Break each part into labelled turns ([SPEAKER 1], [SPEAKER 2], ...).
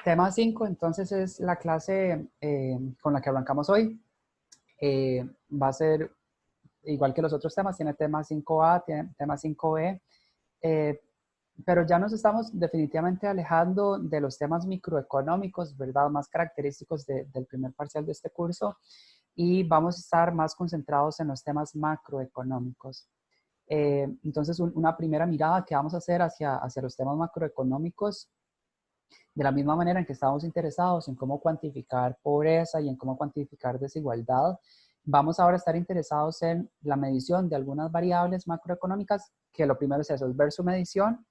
[SPEAKER 1] Tema 5, entonces, es la clase con la que arrancamos hoy. Va a ser igual que los otros temas, tiene tema 5A, tiene tema 5B, eh, pero ya nos estamos definitivamente alejando de los temas microeconómicos, ¿verdad? Más característicos del primer parcial de este curso, y vamos a estar más concentrados en los temas macroeconómicos. Entonces, una primera mirada que vamos a hacer hacia los temas macroeconómicos, de la misma manera en que estamos interesados en cómo cuantificar pobreza y en cómo cuantificar desigualdad, vamos ahora a estar interesados en la medición de algunas variables macroeconómicas, que lo primero es eso, es ver su medición,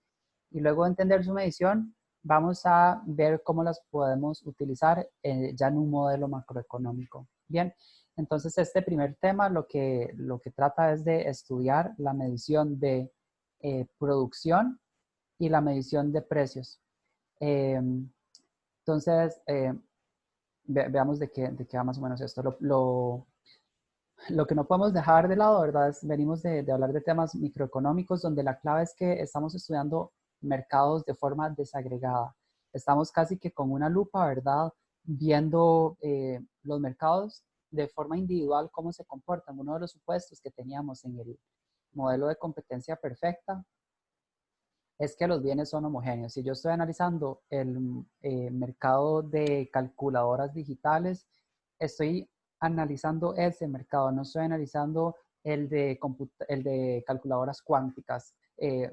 [SPEAKER 1] y luego de entender su medición, vamos a ver cómo las podemos utilizar ya en un modelo macroeconómico. Bien, entonces este primer tema lo que trata es de estudiar la medición de producción y la medición de precios. Entonces, veamos de qué va más o menos esto. Lo que no podemos dejar de lado, ¿verdad? Venimos de hablar de temas microeconómicos, donde la clave es que estamos estudiando mercados de forma desagregada. Estamos casi que con una lupa, ¿verdad? Viendo los mercados de forma individual, cómo se comportan. Uno de los supuestos que teníamos en el modelo de competencia perfecta es que los bienes son homogéneos. Si yo estoy analizando el mercado de calculadoras digitales, estoy analizando ese mercado, no estoy analizando el de calculadoras cuánticas.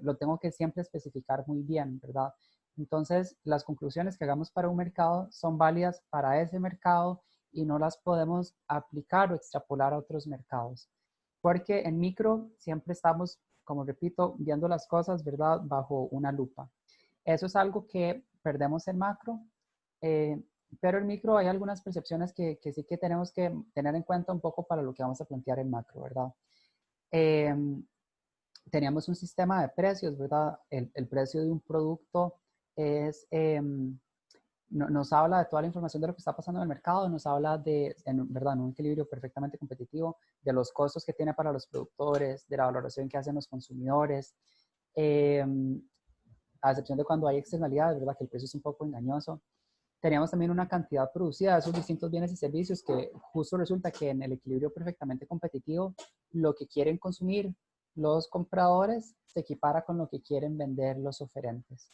[SPEAKER 1] Lo tengo que siempre especificar muy bien, ¿verdad? Entonces, las conclusiones que hagamos para un mercado son válidas para ese mercado y no las podemos aplicar o extrapolar a otros mercados. Porque en micro siempre estamos, como repito, viendo las cosas, ¿verdad?, bajo una lupa. Eso es algo que perdemos en macro, eh, pero en micro hay algunas percepciones que sí que tenemos que tener en cuenta un poco para lo que vamos a plantear en macro, ¿verdad? Eh, Teníamos un sistema de precios, ¿verdad? El precio de un producto es, nos habla de toda la información de lo que está pasando en el mercado, nos habla de, ¿verdad?, en un equilibrio perfectamente competitivo, de los costos que tiene para los productores, de la valoración que hacen los consumidores, eh, a excepción de cuando hay externalidades, ¿verdad?, que el precio es un poco engañoso. Teníamos también una cantidad producida de esos distintos bienes y servicios que justo resulta que en el equilibrio perfectamente competitivo, lo que quieren consumir los compradores se equipara con lo que quieren vender los oferentes.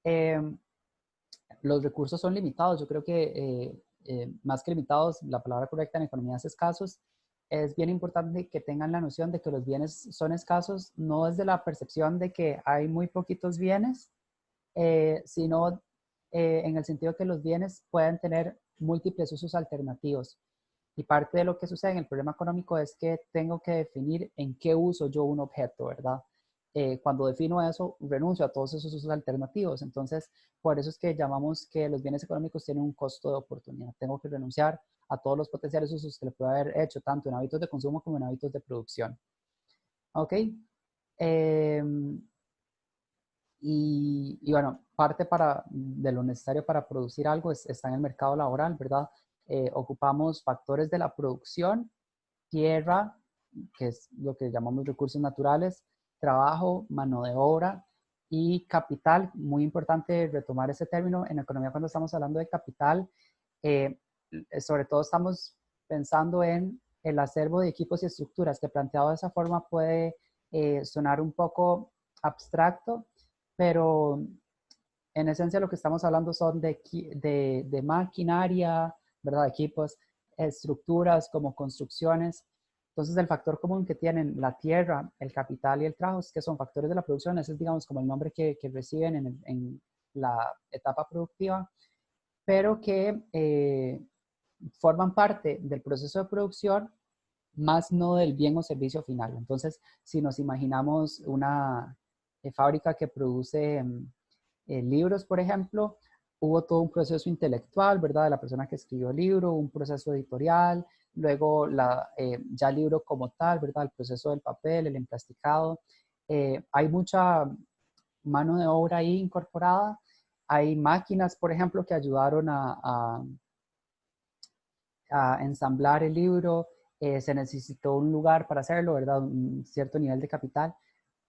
[SPEAKER 1] Eh, los recursos son limitados. Yo creo que más que limitados, la palabra correcta en economía es escasos. Es bien importante que tengan la noción de que los bienes son escasos, no desde la percepción de que hay muy poquitos bienes, sino en el sentido que los bienes pueden tener múltiples usos alternativos. Y parte de lo que sucede en el problema económico es que tengo que definir en qué uso yo un objeto, ¿verdad? Cuando defino eso, renuncio a todos esos usos alternativos. Entonces, por eso es que llamamos que los bienes económicos tienen un costo de oportunidad. Tengo que renunciar a todos los potenciales usos que le puedo haber hecho, tanto en hábitos de consumo como en hábitos de producción. ¿Ok? Eh, y bueno, parte de lo necesario para producir algo está en el mercado laboral, ¿verdad? Ocupamos factores de la producción, tierra, que es lo que llamamos recursos naturales, trabajo, mano de obra y capital. Muy importante retomar ese término. En economía, cuando estamos hablando de capital, eh, sobre todo estamos pensando en el acervo de equipos y estructuras, que planteado de esa forma puede sonar un poco abstracto, pero en esencia lo que estamos hablando son de maquinaria, ¿verdad? Equipos, estructuras como construcciones. Entonces, el factor común que tienen la tierra, el capital y el trabajo, que son factores de la producción, ese es, digamos, como el nombre que reciben en la etapa productiva, pero que forman parte del proceso de producción, más no del bien o servicio final. Entonces, si nos imaginamos una fábrica que produce libros, por ejemplo, hubo todo un proceso intelectual, ¿verdad? De la persona que escribió el libro, un proceso editorial, luego ya el libro como tal, ¿verdad? El proceso del papel, el emplasticado. Hay mucha mano de obra ahí incorporada. Hay máquinas, por ejemplo, que ayudaron a ensamblar el libro. Se necesitó un lugar para hacerlo, ¿verdad? Un cierto nivel de capital.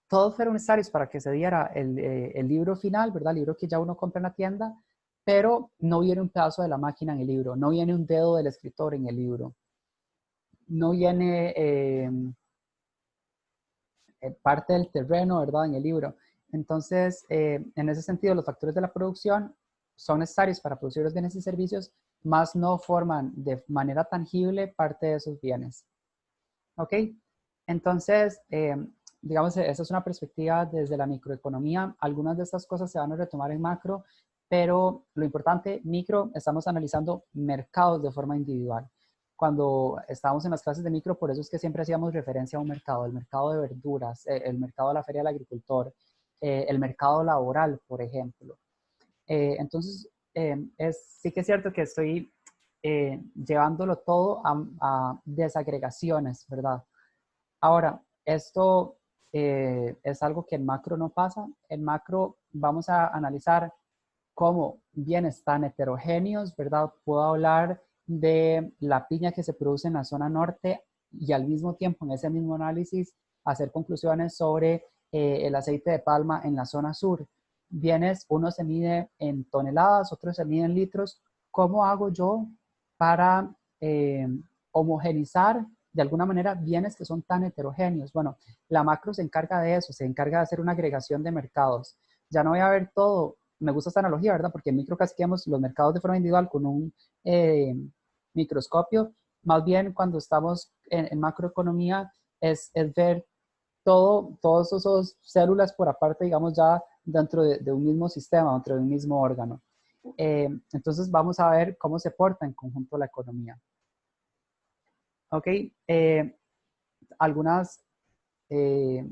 [SPEAKER 1] Todos fueron necesarios para que se diera el libro final, ¿verdad? El libro que ya uno compra en la tienda, pero no viene un pedazo de la máquina en el libro, no viene un dedo del escritor en el libro, no viene parte del terreno, ¿verdad? En el libro. Entonces, en ese sentido, los factores de la producción son necesarios para producir los bienes y servicios, más no forman de manera tangible parte de esos bienes. ¿Ok? Entonces, digamos, esa es una perspectiva desde la microeconomía. Algunas de estas cosas se van a retomar en macro, pero lo importante, micro, estamos analizando mercados de forma individual. Cuando estábamos en las clases de micro, por eso es que siempre hacíamos referencia a un mercado, el mercado de verduras, el mercado de la feria del agricultor, el mercado laboral, por ejemplo. Entonces, sí que es cierto que estoy llevándolo todo a desagregaciones, ¿verdad? Ahora, esto es algo que en macro no pasa. En macro vamos a analizar cómo bienes tan heterogéneos, ¿verdad? Puedo hablar de la piña que se produce en la zona norte y al mismo tiempo en ese mismo análisis hacer conclusiones sobre el aceite de palma en la zona sur. Bienes, uno se mide en toneladas, otro se mide en litros. ¿Cómo hago yo para homogenizar de alguna manera bienes que son tan heterogéneos? Bueno, la macro se encarga de eso, se encarga de hacer una agregación de mercados. Ya no voy a ver todo, me gusta esta analogía, ¿verdad? Porque en micro casi vemos los mercados de forma individual con un microscopio. Más bien cuando estamos en macroeconomía es ver todos esos células por aparte, digamos, ya dentro de un mismo sistema, dentro de un mismo órgano. Entonces vamos a ver cómo se porta en conjunto la economía. Ok, algunas, eh,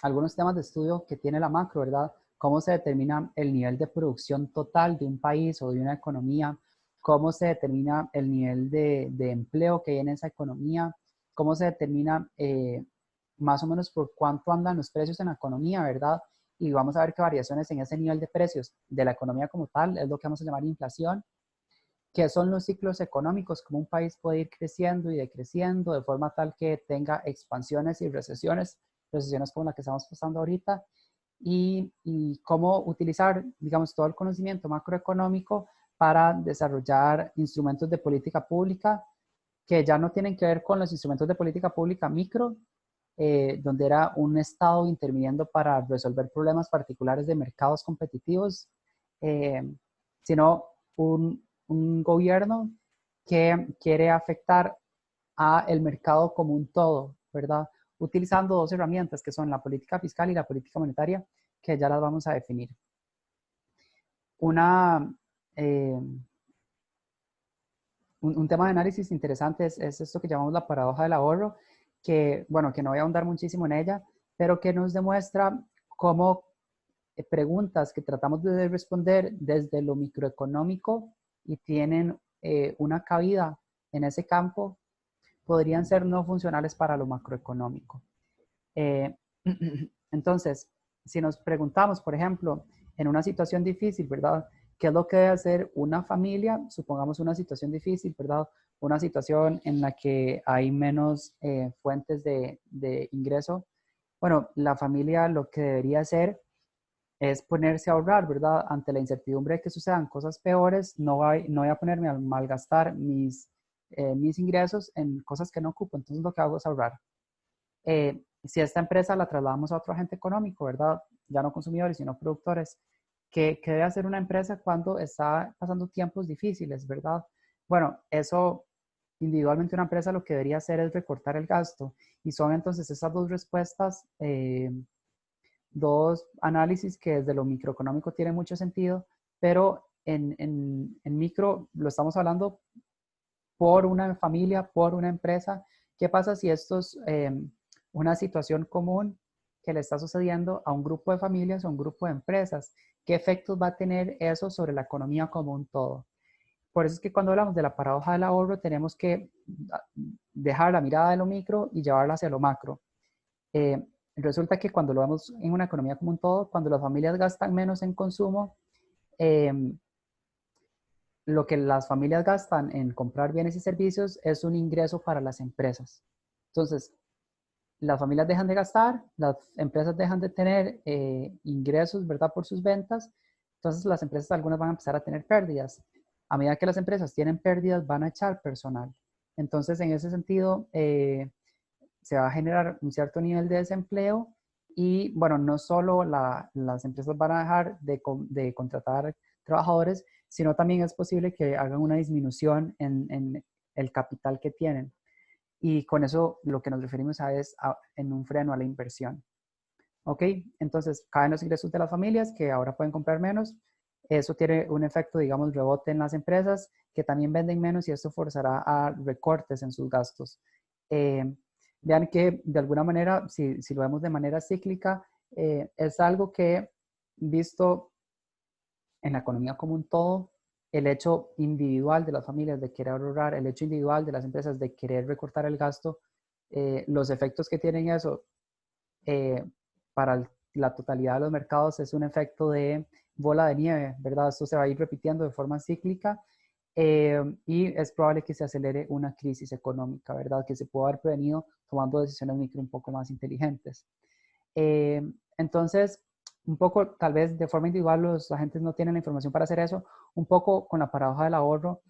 [SPEAKER 1] algunos temas de estudio que tiene la macro, ¿verdad? Cómo se determina el nivel de producción total de un país o de una economía, cómo se determina el nivel de empleo que hay en esa economía, cómo se determina más o menos por cuánto andan los precios en la economía, ¿verdad? Y vamos a ver qué variaciones en ese nivel de precios de la economía como tal es lo que vamos a llamar inflación, que son los ciclos económicos, como un país puede ir creciendo y decreciendo de forma tal que tenga expansiones y recesiones, recesiones como la que estamos pasando ahorita, y cómo utilizar, digamos, todo el conocimiento macroeconómico para desarrollar instrumentos de política pública que ya no tienen que ver con los instrumentos de política pública micro, donde era un Estado interviniendo para resolver problemas particulares de mercados competitivos, eh, sino un gobierno que quiere afectar a el mercado como un todo, ¿verdad? Utilizando dos herramientas que son la política fiscal y la política monetaria, que ya las vamos a definir. Una, eh, un tema de análisis interesante es esto que llamamos la paradoja del ahorro, que, bueno, que no voy a ahondar muchísimo en ella, pero que nos demuestra cómo preguntas que tratamos de responder desde lo microeconómico y tienen una cabida en ese campo, podrían ser no funcionales para lo macroeconómico. Eh, entonces, si nos preguntamos, por ejemplo, en una situación difícil, ¿verdad? ¿Qué es lo que debe hacer una familia? Supongamos una situación difícil, ¿verdad? Una situación en la que hay menos fuentes de ingreso. Bueno, la familia lo que debería hacer es ponerse a ahorrar, ¿verdad? Ante la incertidumbre de que sucedan cosas peores, no voy a ponerme a malgastar mis ingresos en cosas que no ocupo, entonces lo que hago es ahorrar. Si esta empresa la trasladamos a otro agente económico, ¿verdad? Ya no consumidores, sino productores, ¿qué debe hacer una empresa cuando está pasando tiempos difíciles, ¿verdad? Bueno, eso individualmente una empresa lo que debería hacer es recortar el gasto y son entonces esas dos respuestas, dos análisis que desde lo microeconómico tienen mucho sentido, pero en micro lo estamos hablando por una familia, por una empresa. ¿Qué pasa si esto es una situación común que le está sucediendo a un grupo de familias o a un grupo de empresas? ¿Qué efectos va a tener eso sobre la economía como un todo? Por eso es que cuando hablamos de la paradoja del ahorro tenemos que dejar la mirada de lo micro y llevarla hacia lo macro. Eh, Resulta que cuando lo vemos en una economía como un todo, cuando las familias gastan menos en consumo, eh, lo que las familias gastan en comprar bienes y servicios es un ingreso para las empresas. Entonces, las familias dejan de gastar, las empresas dejan de tener ingresos, ¿verdad? Por sus ventas, Entonces las empresas, algunas van a empezar a tener pérdidas. A medida que las empresas tienen pérdidas, van a echar personal. Entonces, en ese sentido, se va a generar un cierto nivel de desempleo y, bueno, no solo las empresas van a dejar de contratar trabajadores, sino también es posible que hagan una disminución en el capital que tienen. Y con eso lo que nos referimos es en un freno a la inversión. ¿Ok? Entonces caen los ingresos de las familias que ahora pueden comprar menos. Eso tiene un efecto, digamos, rebote en las empresas que también venden menos y esto forzará a recortes en sus gastos. Vean que de alguna manera, si lo vemos de manera cíclica, es algo que visto en la economía como un todo, el hecho individual de las familias de querer ahorrar, el hecho individual de las empresas de querer recortar el gasto, los efectos que tienen eso eh, para la totalidad de los mercados es un efecto de bola de nieve, ¿verdad? Esto se va a ir repitiendo de forma cíclica y es probable que se acelere una crisis económica, ¿verdad? Que se pueda haber prevenido tomando decisiones micro un poco más inteligentes. Eh, entonces, un poco, tal vez de forma individual los agentes no tienen la información para hacer eso, un poco con la paradoja del ahorro,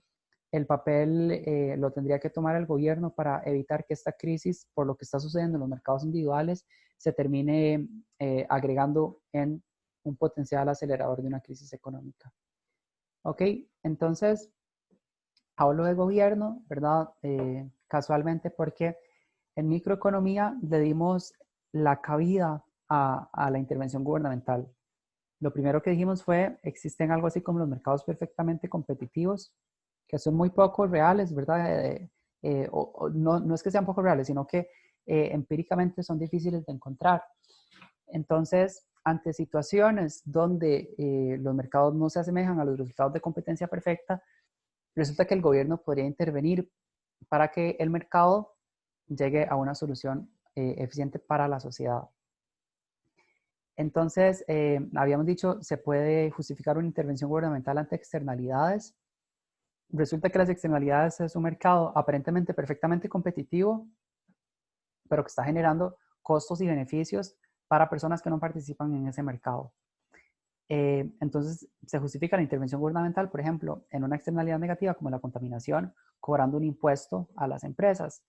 [SPEAKER 1] el papel lo tendría que tomar el gobierno para evitar que esta crisis, por lo que está sucediendo en los mercados individuales, se termine agregando en un potencial acelerador de una crisis económica. Ok, entonces hablo de gobierno, ¿verdad? Casualmente porque en microeconomía le dimos la cabida a la intervención gubernamental. Lo primero que dijimos fue, existen algo así como los mercados perfectamente competitivos, que son muy poco reales, ¿verdad? No es que sean poco reales, sino que empíricamente son difíciles de encontrar. Entonces, ante situaciones donde los mercados no se asemejan a los resultados de competencia perfecta, resulta que el gobierno podría intervenir para que el mercado llegue a una solución eficiente para la sociedad. Entonces, habíamos dicho, se puede justificar una intervención gubernamental ante externalidades. Resulta que las externalidades es un mercado aparentemente perfectamente competitivo, pero que está generando costos y beneficios para personas que no participan en ese mercado. Entonces, se justifica la intervención gubernamental, por ejemplo, en una externalidad negativa como la contaminación, cobrando un impuesto a las empresas.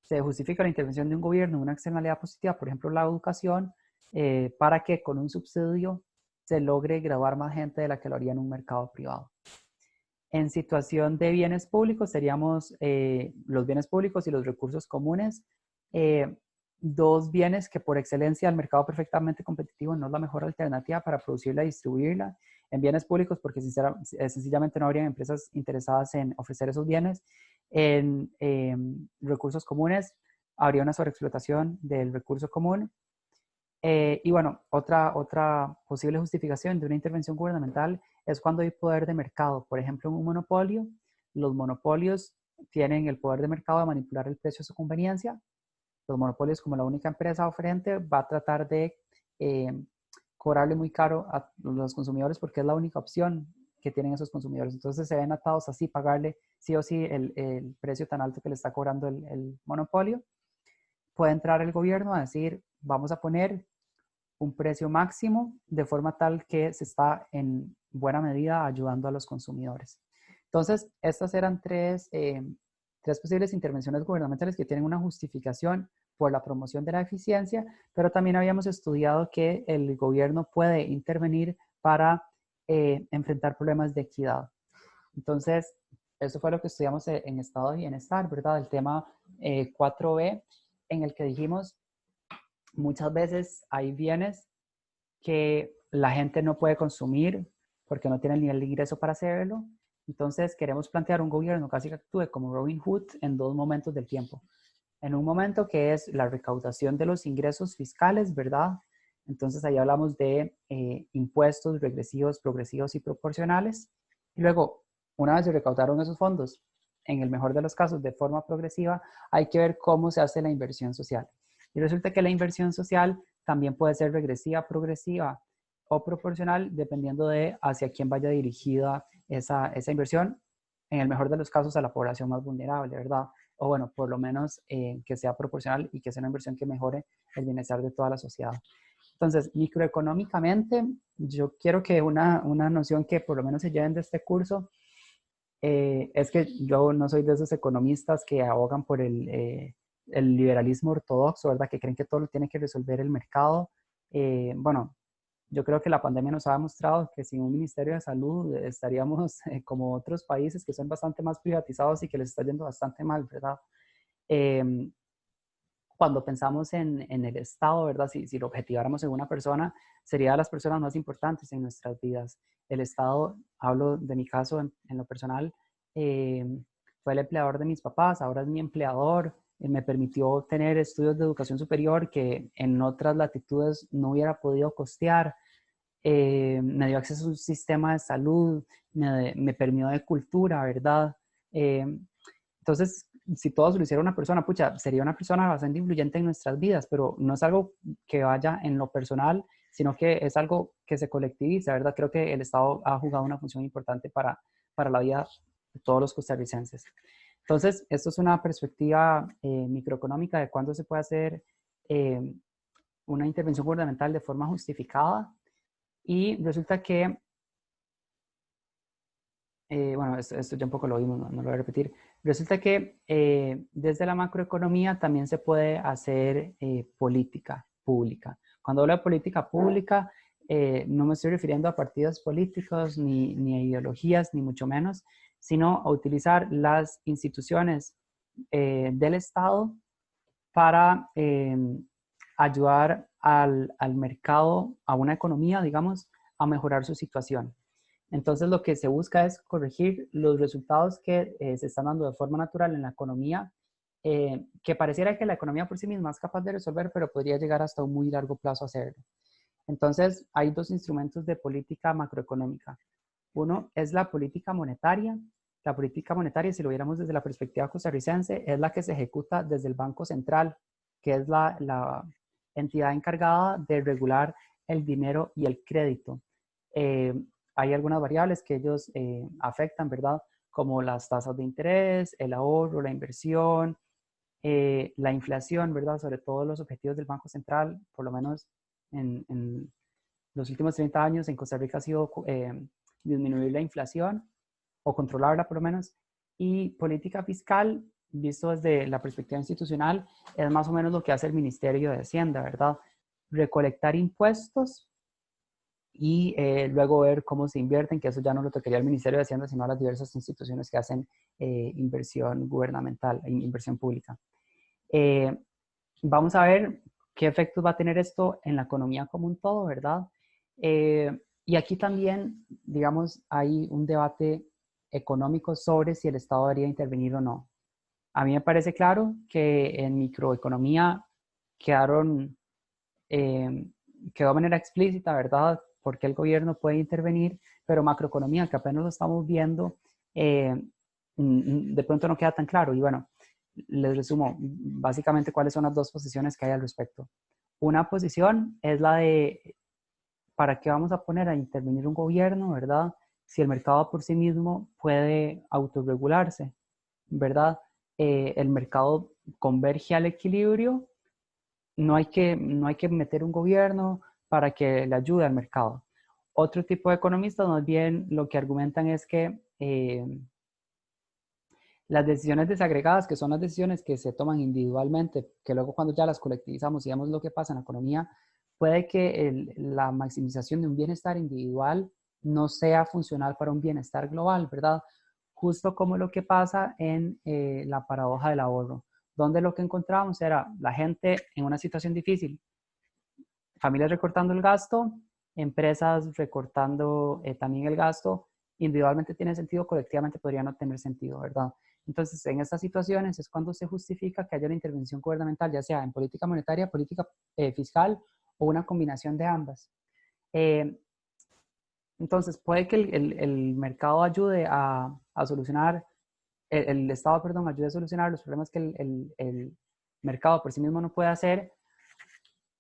[SPEAKER 1] Se justifica la intervención de un gobierno en una externalidad positiva, por ejemplo, la educación, para que con un subsidio se logre graduar más gente de la que lo haría en un mercado privado. En situación de bienes públicos seríamos los bienes públicos y los recursos comunes, dos bienes que por excelencia el mercado perfectamente competitivo no es la mejor alternativa para producirla y distribuirla. En bienes públicos porque sencillamente no habrían empresas interesadas en ofrecer esos bienes. En recursos comunes habría una sobreexplotación del recurso común. Y bueno, otra posible justificación de una intervención gubernamental es cuando hay poder de mercado. Por ejemplo, en un monopolio, los monopolios tienen el poder de mercado de manipular el precio a su conveniencia. Los monopolios, como la única empresa oferente, va a tratar de eh, cobrarle muy caro a los consumidores porque es la única opción que tienen esos consumidores. Entonces se ven atados así, pagarle sí o sí el precio tan alto que le está cobrando el monopolio. Puede entrar el gobierno a decir, vamos a poner un precio máximo de forma tal que se está en buena medida ayudando a los consumidores. Entonces, estas eran tres posibles intervenciones gubernamentales que tienen una justificación por la promoción de la eficiencia, pero también habíamos estudiado que el gobierno puede intervenir para enfrentar problemas de equidad. Entonces, eso fue lo que estudiamos en estado de bienestar, ¿verdad? El tema 4B, en el que dijimos muchas veces hay bienes que la gente no puede consumir porque no tiene el nivel de ingreso para hacerlo. Entonces queremos plantear un gobierno casi que actúe como Robin Hood en dos momentos del tiempo. En un momento que es la recaudación de los ingresos fiscales, ¿verdad? Entonces ahí hablamos de impuestos regresivos, progresivos y proporcionales. Y luego, una vez se recaudaron esos fondos, en el mejor de los casos de forma progresiva, hay que ver cómo se hace la inversión social. Y resulta que la inversión social también puede ser regresiva, progresiva o proporcional, dependiendo de hacia quién vaya dirigida esa inversión, en el mejor de los casos a la población más vulnerable, ¿verdad? O bueno, por lo menos que sea proporcional y que sea una inversión que mejore el bienestar de toda la sociedad. Entonces, microeconómicamente, yo quiero que una noción que por lo menos se lleven de este curso es que yo no soy de esos economistas que abogan por el liberalismo ortodoxo, ¿verdad? Que creen que todo lo tiene que resolver el mercado. Bueno, yo creo que la pandemia nos ha demostrado que sin un Ministerio de Salud estaríamos como otros países que son bastante más privatizados y que les está yendo bastante mal, ¿verdad? Eh, Cuando pensamos en el Estado, ¿verdad? Si lo objetiváramos en una persona, sería de las personas más importantes en nuestras vidas. El Estado, hablo de mi caso en lo personal, eh, fue el empleador de mis papás, ahora es mi empleador, me permitió tener estudios de educación superior que en otras latitudes no hubiera podido costear, me dio acceso a un sistema de salud, me permitió de cultura, ¿verdad? Eh, entonces, si todo se lo hiciera una persona, pucha, sería una persona bastante influyente en nuestras vidas, pero no es algo que vaya en lo personal, sino que es algo que se colectiviza, ¿verdad? Creo que el Estado ha jugado una función importante para la vida de todos los costarricenses. Entonces, esto es una perspectiva microeconómica de cuándo se puede hacer eh, una intervención gubernamental de forma justificada y resulta que bueno, esto ya un poco lo vimos, no lo voy a repetir. Resulta que desde la macroeconomía también se puede hacer política pública. Cuando hablo de política pública, no me estoy refiriendo a partidos políticos ni a ideologías, ni mucho menos, sino a utilizar las instituciones del Estado para ayudar al mercado, a una economía, digamos, a mejorar su situación. Entonces, lo que se busca es corregir los resultados que se están dando de forma natural en la economía, que pareciera que la economía por sí misma es capaz de resolver, pero podría llegar hasta un muy largo plazo a hacerlo. Entonces, hay dos instrumentos de política macroeconómica. Uno es la política monetaria. La política monetaria, si lo viéramos desde la perspectiva costarricense, es la que se ejecuta desde el Banco Central, que es la entidad encargada de regular el dinero y el crédito. Eh, Hay algunas variables que ellos afectan, ¿verdad? Como las tasas de interés, el ahorro, la inversión, la inflación, ¿verdad? Sobre todo los objetivos del Banco Central, por lo menos en los últimos 30 años en Costa Rica ha sido disminuir la inflación o controlarla por lo menos. Y política fiscal, visto desde la perspectiva institucional, es más o menos lo que hace el Ministerio de Hacienda, ¿verdad? Recolectar impuestos y luego ver cómo se invierten, que eso ya no lo tocaría el Ministerio de Hacienda, sino a las diversas instituciones que hacen inversión gubernamental, inversión pública. Eh, Vamos a ver qué efectos va a tener esto en la economía como un todo, ¿verdad? Y aquí también, digamos, hay un debate económico sobre si el Estado debería intervenir o no. A mí me parece claro que en microeconomía quedaron, eh, quedó de manera explícita, ¿verdad? Porque el gobierno puede intervenir, pero macroeconomía, que apenas lo estamos viendo, de pronto no queda tan claro. Y bueno, les resumo básicamente cuáles son las dos posiciones que hay al respecto. Una posición es la de ¿para qué vamos a poner a intervenir un gobierno, verdad? Si el mercado por sí mismo puede autorregularse, ¿verdad? El mercado converge al equilibrio, no hay que meter un gobierno para que le ayude al mercado. Otro tipo de economistas más bien lo que argumentan es que las decisiones desagregadas, que son las decisiones que se toman individualmente, que luego cuando ya las colectivizamos y vemos lo que pasa en la economía, puede que la maximización de un bienestar individual no sea funcional para un bienestar global, ¿verdad? Justo como lo que pasa en la paradoja del ahorro, donde lo que encontramos era la gente en una situación difícil, familias recortando el gasto, empresas recortando también el gasto, individualmente tiene sentido, colectivamente podría no tener sentido, ¿verdad? Entonces, en estas situaciones es cuando se justifica que haya una intervención gubernamental, ya sea en política monetaria, política fiscal o una combinación de ambas. Eh, entonces, puede que el mercado ayude a solucionar, el Estado, perdón, ayude a solucionar los problemas que el mercado por sí mismo no puede hacer,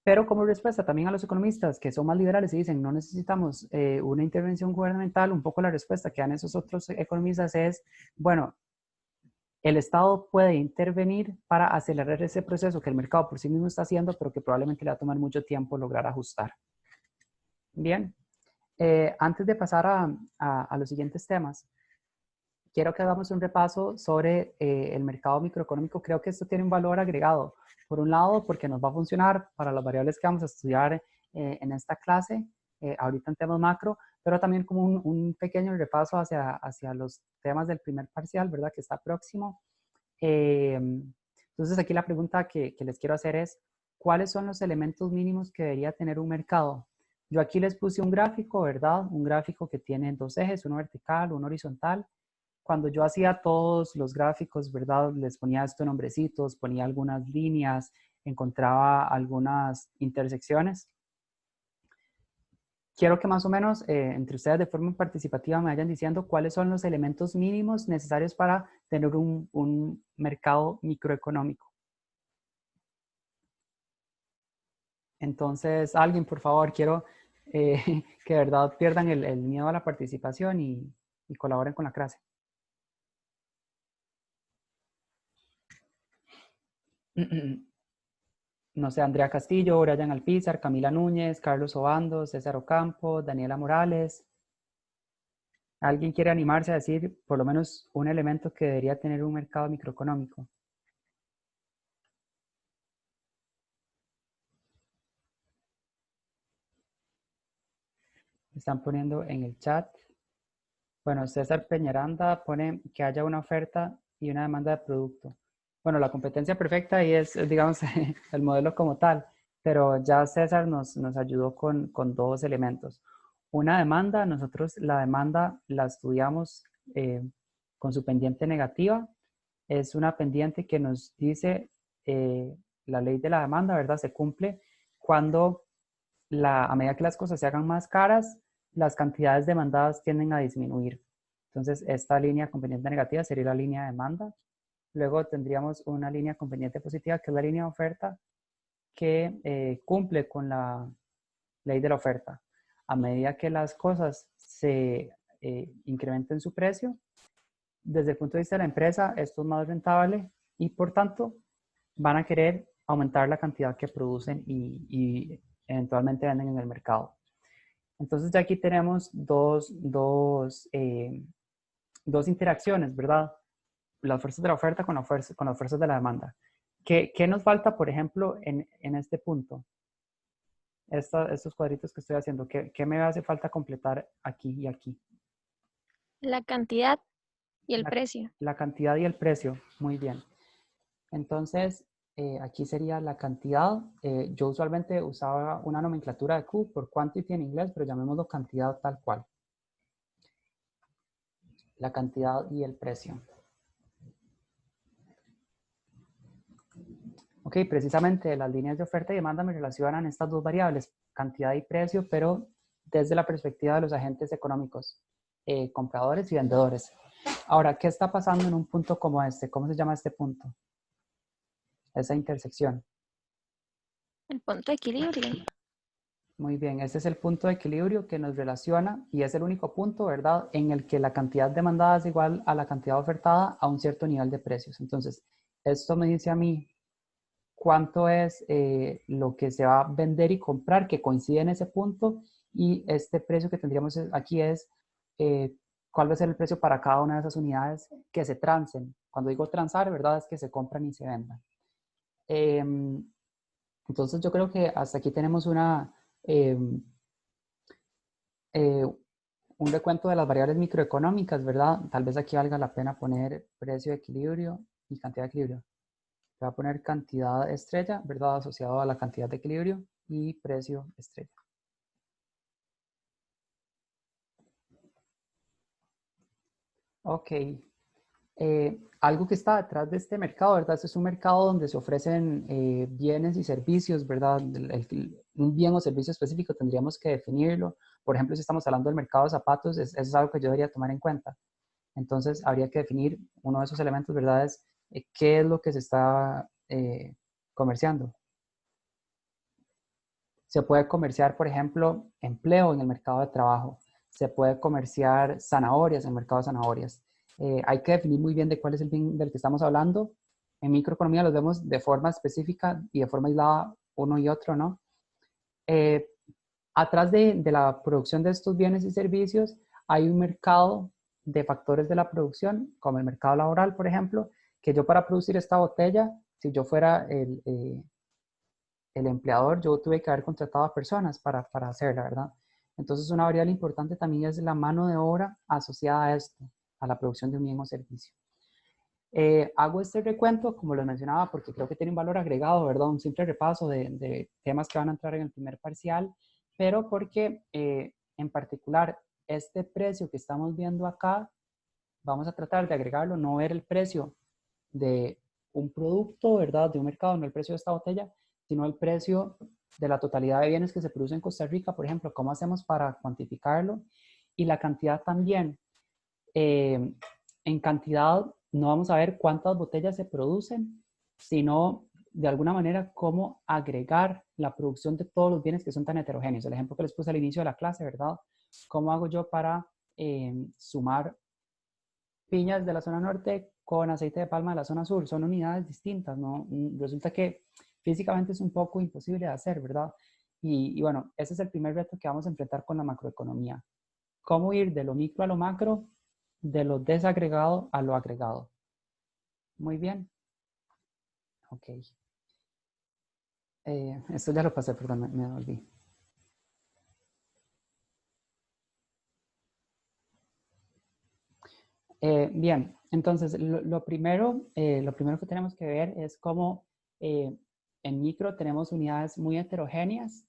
[SPEAKER 1] pero como respuesta también a los economistas que son más liberales y dicen no necesitamos una intervención gubernamental, un poco la respuesta que dan esos otros economistas es, bueno, el Estado puede intervenir para acelerar ese proceso que el mercado por sí mismo está haciendo, pero que probablemente le va a tomar mucho tiempo lograr ajustar. Bien, antes de pasar a los siguientes temas, quiero que hagamos un repaso sobre el mercado microeconómico. Creo que esto tiene un valor agregado. Por un lado, porque nos va a funcionar para las variables que vamos a estudiar en esta clase, ahorita en temas macro, pero también como un pequeño repaso hacia los temas del primer parcial, ¿verdad? Que está próximo. Entonces aquí la pregunta que les quiero hacer es, ¿cuáles son los elementos mínimos que debería tener un mercado? Yo aquí les puse un gráfico, ¿verdad? Un gráfico que tiene dos ejes, uno vertical, uno horizontal. Cuando yo hacía todos los gráficos, ¿verdad? Les ponía estos nombrecitos, ponía algunas líneas, encontraba algunas intersecciones. Quiero que más o menos entre ustedes de forma participativa me vayan diciendo cuáles son los elementos mínimos necesarios para tener un mercado microeconómico. Entonces, alguien, por favor, quiero que de verdad pierdan el miedo a la participación y colaboren con la clase. No sé, Andrea Castillo, Brian Alpizar, Camila Núñez, Carlos Obando, César Ocampo, Daniela Morales. ¿Alguien quiere animarse a decir por lo menos un elemento que debería tener un mercado microeconómico? Están poniendo en el chat. Bueno, César Peñaranda pone que haya una oferta y una demanda de producto. Bueno, la competencia perfecta y es, digamos, el modelo como tal, pero ya César nos ayudó con dos elementos. Una demanda, nosotros la demanda la estudiamos con su pendiente negativa. Es una pendiente que nos dice la ley de la demanda, ¿verdad? Se cumple cuando a medida que las cosas se hagan más caras, las cantidades demandadas tienden a disminuir. Entonces, esta línea con pendiente negativa sería la línea de demanda. Luego tendríamos una línea con pendiente positiva, que es la línea de oferta, que cumple con la ley de la oferta. A medida que las cosas se incrementen su precio, desde el punto de vista de la empresa, esto es más rentable y por tanto van a querer aumentar la cantidad que producen y eventualmente venden en el mercado. Entonces ya aquí tenemos dos interacciones, ¿verdad? Las fuerzas de la oferta con las fuerzas de la demanda. ¿Qué nos falta, por ejemplo, en este punto? Estos cuadritos que estoy haciendo, ¿qué me hace falta completar aquí y aquí?
[SPEAKER 2] La cantidad y el
[SPEAKER 1] La,
[SPEAKER 2] precio.
[SPEAKER 1] la cantidad y el precio, muy bien. Entonces, aquí sería la cantidad. Yo usualmente usaba una nomenclatura de Q por quantity en inglés, pero llamémoslo cantidad tal cual. La cantidad y el precio. Ok, precisamente las líneas de oferta y demanda me relacionan estas dos variables, cantidad y precio, pero desde la perspectiva de los agentes económicos, compradores y vendedores. Ahora, ¿qué está pasando en un punto como este? ¿Cómo se llama este punto? Esa intersección.
[SPEAKER 2] El punto de equilibrio.
[SPEAKER 1] Muy bien, este es el punto de equilibrio que nos relaciona y es el único punto, ¿verdad?, en el que la cantidad demandada es igual a la cantidad ofertada a un cierto nivel de precios. Entonces, esto me dice a mí cuánto es lo que se va a vender y comprar que coincide en ese punto y este precio que tendríamos aquí es cuál va a ser el precio para cada una de esas unidades que se transen. Cuando digo transar, ¿verdad?, es que se compran y se vendan. Entonces yo creo que hasta aquí tenemos eh, eh, un recuento de las variables microeconómicas, ¿verdad? Tal vez aquí valga la pena poner precio de equilibrio y cantidad de equilibrio. Voy a poner cantidad estrella, ¿verdad? Asociado a la cantidad de equilibrio y precio estrella. Ok. Algo que está detrás de este mercado, ¿verdad? Este es un mercado donde se ofrecen bienes y servicios, ¿verdad? Un bien o servicio específico tendríamos que definirlo. Por ejemplo, si estamos hablando del mercado de zapatos, eso es algo que yo debería tomar en cuenta. Entonces, habría que definir uno de esos elementos, ¿verdad? Es qué es lo que se está comerciando. Se puede comerciar, por ejemplo, empleo en el mercado de trabajo. Se puede comerciar zanahorias en el mercado de zanahorias. Hay que definir muy bien de cuál es el bien del que estamos hablando. En microeconomía los vemos de forma específica y de forma aislada uno y otro, ¿no? Eh, Atrás de la producción de estos bienes y servicios hay un mercado de factores de la producción, como el mercado laboral, por ejemplo, que yo para producir esta botella, si yo fuera el empleador, yo tuve que haber contratado a personas para hacerla, ¿verdad? Entonces, una variable importante también es la mano de obra asociada a esto, a la producción de un bien o servicio. Hago este recuento, como lo mencionaba, porque creo que tiene un valor agregado, ¿verdad? Un simple repaso de temas que van a entrar en el primer parcial, pero porque en particular este precio que estamos viendo acá, vamos a tratar de agregarlo, no ver el precio de un producto, ¿verdad? De un mercado, no el precio de esta botella, sino el precio de la totalidad de bienes que se producen en Costa Rica, por ejemplo, cómo hacemos para cuantificarlo y la cantidad también. En cantidad no vamos a ver cuántas botellas se producen, sino de alguna manera cómo agregar la producción de todos los bienes que son tan heterogéneos. El ejemplo que les puse al inicio de la clase, ¿verdad? ¿Cómo hago yo para sumar piñas de la zona norte con aceite de palma de la zona sur? Son unidades distintas, ¿no? Resulta que físicamente es un poco imposible de hacer, ¿verdad? Y bueno, ese es el primer reto que vamos a enfrentar con la macroeconomía. ¿Cómo ir de lo micro a lo macro, de lo desagregado a lo agregado? Muy bien. Ok. Esto ya lo pasé, perdón, me volví. Bien, entonces lo primero que tenemos que ver es cómo en micro tenemos unidades muy heterogéneas.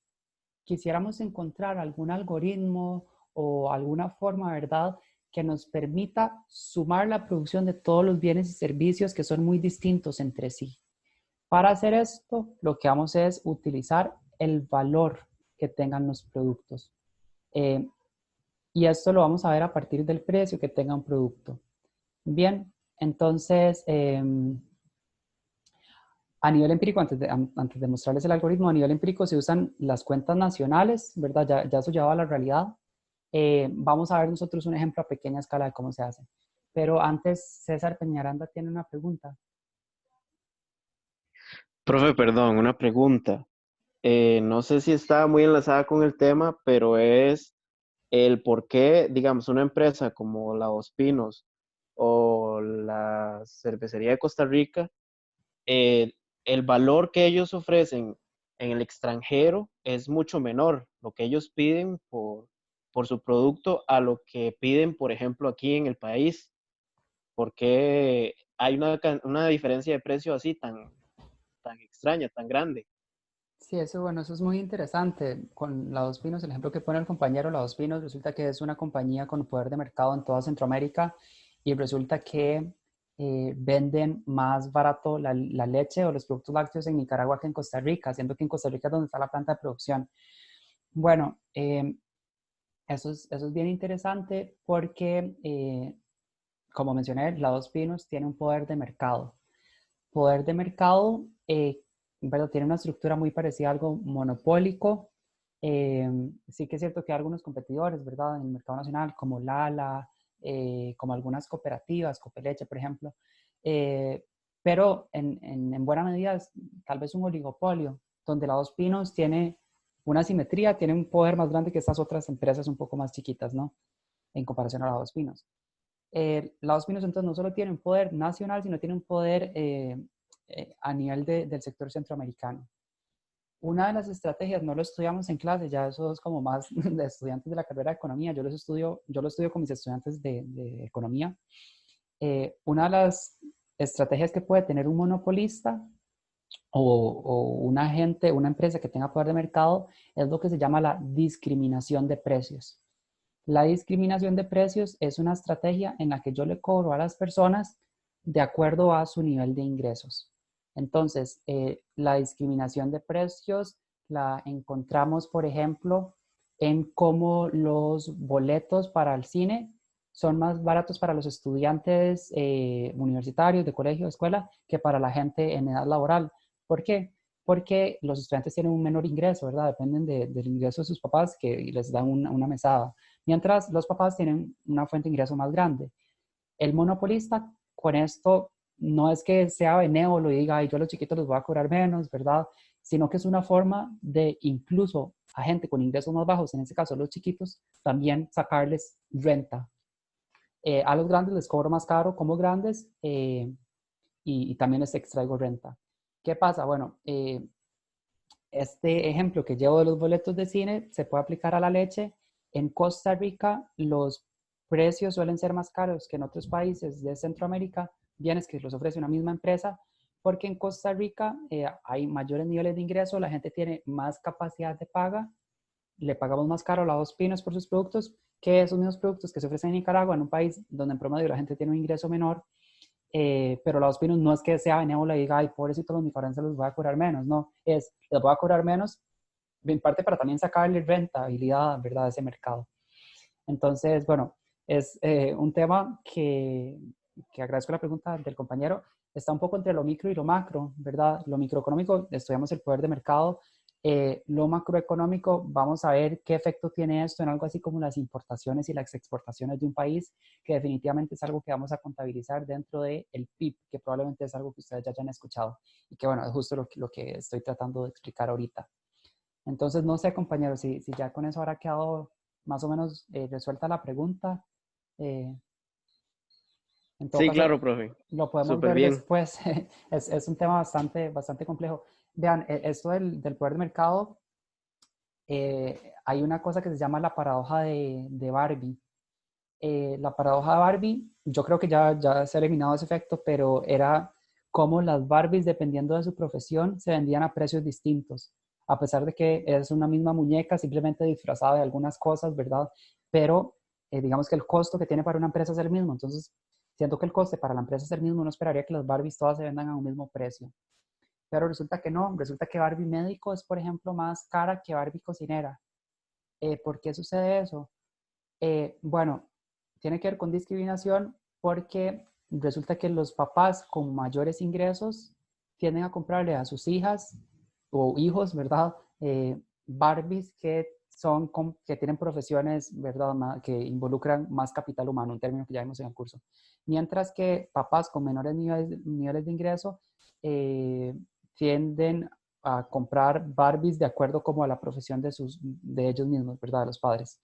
[SPEAKER 1] Quisiéramos encontrar algún algoritmo o alguna forma, ¿verdad?, que nos permita sumar la producción de todos los bienes y servicios que son muy distintos entre sí. Para hacer esto, lo que vamos es utilizar el valor que tengan los productos. Eh, y esto lo vamos a ver a partir del precio que tenga un producto. Bien, entonces, a nivel empírico, antes de mostrarles el algoritmo, a nivel empírico se usan las cuentas nacionales, ¿verdad? Ya eso lleva a la realidad. Vamos a ver nosotros un ejemplo a pequeña escala de cómo se hace. Pero antes, César Peñaranda tiene una pregunta.
[SPEAKER 3] Profe, perdón, una pregunta. No sé si está muy enlazada con el tema, pero es el por qué, digamos, una empresa como la Dos Pinos o la Cervecería de Costa Rica, eh, el valor que ellos ofrecen en el extranjero es mucho menor, lo que ellos piden por su producto a lo que piden, por ejemplo, aquí en el país. ¿Por qué hay una diferencia de precio así tan extraña, tan grande?
[SPEAKER 1] Sí, eso, bueno, eso es muy interesante. Con La Dos Pinos, el ejemplo que pone el compañero La Dos Pinos, resulta que es una compañía con poder de mercado en toda Centroamérica y resulta que venden más barato la leche o los productos lácteos en Nicaragua que en Costa Rica, siendo que en Costa Rica es donde está la planta de producción. Bueno, eso es bien interesante porque, como mencioné, La Dos Pinos tiene un poder de mercado. Poder de mercado, ¿verdad? Tiene una estructura muy parecida a algo monopólico. Sí que es cierto que hay algunos competidores, ¿verdad? En el mercado nacional, como Lala, como algunas cooperativas, Copeleche, por ejemplo. Eh, pero en buena medida es tal vez un oligopolio, donde la Dos Pinos tiene una simetría, tiene un poder más grande que estas otras empresas un poco más chiquitas, ¿no? En comparación a la Dos Pinos. La Dos Pinos entonces no solo tiene un poder nacional, sino tiene un poder a nivel del sector centroamericano. Una de las estrategias, no lo estudiamos en clase, ya eso es como más de estudiantes de la carrera de economía, yo lo estudio con mis estudiantes de economía. Una de las estrategias que puede tener un monopolista o un agente, una empresa que tenga poder de mercado, es lo que se llama la discriminación de precios. La discriminación de precios es una estrategia en la que yo le cobro a las personas de acuerdo a su nivel de ingresos. Entonces, la discriminación de precios la encontramos, por ejemplo, en cómo los boletos para el cine son más baratos para los estudiantes universitarios, de colegio, de escuela, que para la gente en edad laboral. ¿Por qué? Porque los estudiantes tienen un menor ingreso, ¿verdad? Dependen del ingreso de sus papás que les dan una mesada, mientras los papás tienen una fuente de ingreso más grande. El monopolista con esto no es que sea benévolo y diga, ay, yo a los chiquitos les voy a cobrar menos, ¿verdad? Sino que es una forma de incluso a gente con ingresos más bajos, en este caso los chiquitos, también sacarles renta. A los grandes les cobro más caro como grandes y también les extraigo renta. ¿Qué pasa? Bueno, este ejemplo que llevo de los boletos de cine se puede aplicar a la leche. En Costa Rica los precios suelen ser más caros que en otros países de Centroamérica, bienes que los ofrece una misma empresa, porque en Costa Rica hay mayores niveles de ingreso, la gente tiene más capacidad de paga, le pagamos más caro a la Dos Pinos por sus productos que esos mismos productos que se ofrecen en Nicaragua, en un país donde en promedio la gente tiene un ingreso menor. Pero la Dos Pinos no es que sea benévola y diga, ay, pobrecito los nicaragüenses los voy a cobrar menos, no, es, les voy a cobrar menos en parte para también sacarle rentabilidad, ¿verdad?, a ese mercado. Entonces, bueno, es un tema que agradezco la pregunta del compañero, está un poco entre lo micro y lo macro, ¿verdad? Lo microeconómico, estudiamos el poder de mercado. Lo macroeconómico, vamos a ver qué efecto tiene esto en algo así como las importaciones y las exportaciones de un país, que definitivamente es algo que vamos a contabilizar dentro del PIB, que probablemente es algo que ustedes ya hayan escuchado y que, bueno, es justo lo que estoy tratando de explicar ahorita. Entonces, no sé, compañeros, si ya con eso habrá quedado más o menos resuelta la pregunta. Eh, en todo
[SPEAKER 3] Sí,
[SPEAKER 1] caso,
[SPEAKER 3] claro, profe.
[SPEAKER 1] lo podemos
[SPEAKER 3] Súper
[SPEAKER 1] ver
[SPEAKER 3] bien.
[SPEAKER 1] después. Es un tema bastante complejo. Vean, esto del poder de mercado, hay una cosa que se llama la paradoja de Barbie. La paradoja de Barbie, yo creo que ya se ha eliminado ese efecto, pero era cómo las Barbies, dependiendo de su profesión, se vendían a precios distintos. A pesar de que es una misma muñeca, simplemente disfrazada de algunas cosas, ¿verdad? Pero digamos que el costo que tiene para una empresa es el mismo. Entonces, siento que el coste para la empresa es el mismo, uno esperaría que las Barbies todas se vendan a un mismo precio. Pero resulta que no, resulta que Barbie médico es, por ejemplo, más cara que Barbie cocinera. ¿Por qué sucede eso? Bueno, tiene que ver con discriminación porque resulta que los papás con mayores ingresos tienden a comprarle a sus hijas o hijos, ¿verdad? Barbies que tienen profesiones, ¿verdad? Que involucran más capital humano, un término que ya vimos en el curso. Mientras que papás con menores niveles de ingreso eh, tienden a comprar Barbies de acuerdo como a la profesión de ellos mismos, ¿verdad? De los padres.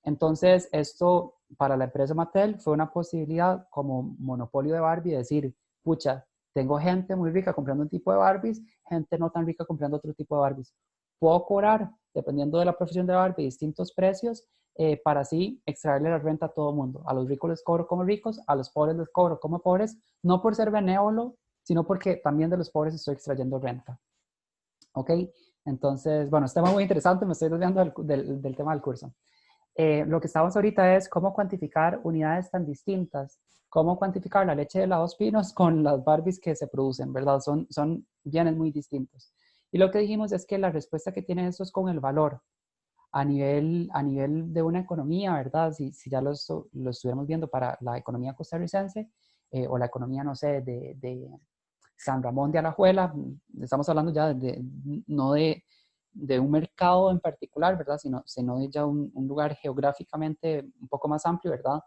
[SPEAKER 1] Entonces, esto para la empresa Mattel fue una posibilidad como monopolio de Barbie, de decir, pucha, tengo gente muy rica comprando un tipo de Barbies, gente no tan rica comprando otro tipo de Barbies. Puedo cobrar, dependiendo de la profesión de Barbie, distintos precios para así extraerle la renta a todo el mundo. A los ricos les cobro como ricos, a los pobres les cobro como pobres, no por ser benévolo, sino porque también de los pobres estoy extrayendo renta. ¿Ok? Entonces, bueno, este tema muy interesante, me estoy desviando del tema del curso. Lo que estamos ahorita es cómo cuantificar unidades tan distintas, cómo cuantificar la leche de la Dos Pinos con las Barbies que se producen, ¿verdad? Son bienes muy distintos. Y lo que dijimos es que la respuesta que tiene esto es con el valor a nivel de una economía, ¿verdad? Si ya lo estuviéramos viendo para la economía costarricense o la economía, no sé, de San Ramón de Alajuela, estamos hablando ya no de un mercado en particular, ¿verdad? Sino de ya un lugar geográficamente un poco más amplio, ¿verdad?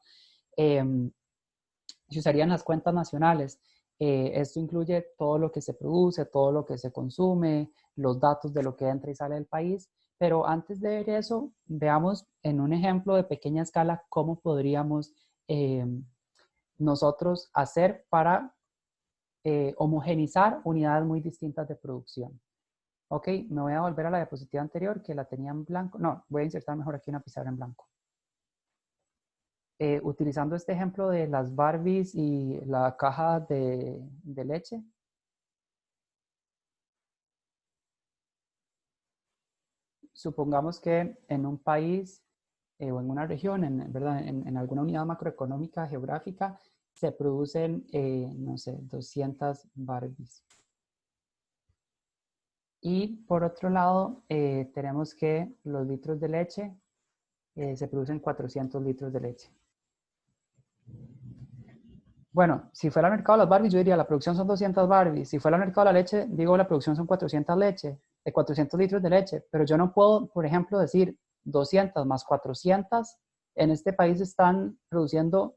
[SPEAKER 1] Se usarían las cuentas nacionales. Esto incluye todo lo que se produce, todo lo que se consume, los datos de lo que entra y sale del país. Pero antes de ver eso, veamos en un ejemplo de pequeña escala cómo podríamos nosotros hacer para homogenizar unidades muy distintas de producción. Ok, me voy a volver a la diapositiva anterior que la tenía en blanco. No, voy a insertar mejor aquí una pizarra en blanco. Utilizando este ejemplo de las Barbies y la caja de leche. Supongamos que en un país o en una región, ¿verdad? En alguna unidad macroeconómica geográfica, se producen, no sé, 200 Barbies. Y por otro lado, tenemos que los litros de leche, se producen 400 litros de leche. Bueno, si fuera el mercado de las Barbies, yo diría la producción son 200 Barbies. Si fuera el mercado de la leche, digo la producción son 400 litros de leche. Pero yo no puedo, por ejemplo, decir 200 más 400. En este país están produciendo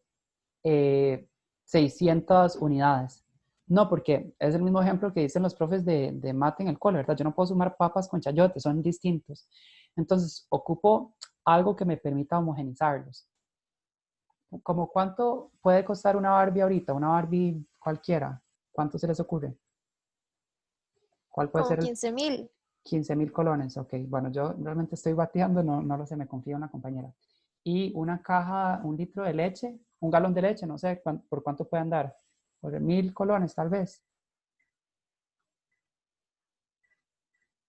[SPEAKER 1] 600 unidades. No, porque es el mismo ejemplo que dicen los profes de mate en el cole, ¿verdad? Yo no puedo sumar papas con chayotes, son distintos. Entonces, ocupo algo que me permita homogenizarlos. ¿Como cuánto puede costar una Barbie ahorita? Una Barbie cualquiera. ¿Cuánto se les ocurre? ¿Cuál puede
[SPEAKER 2] Como
[SPEAKER 1] ser?
[SPEAKER 2] 15.000.
[SPEAKER 1] 15.000 colones, ok. Bueno, yo realmente estoy bateando, no lo sé, me confío en una compañera. Y una caja, un litro de leche, un galón de leche, no sé por cuánto puede andar. Por 1.000 colones, tal vez.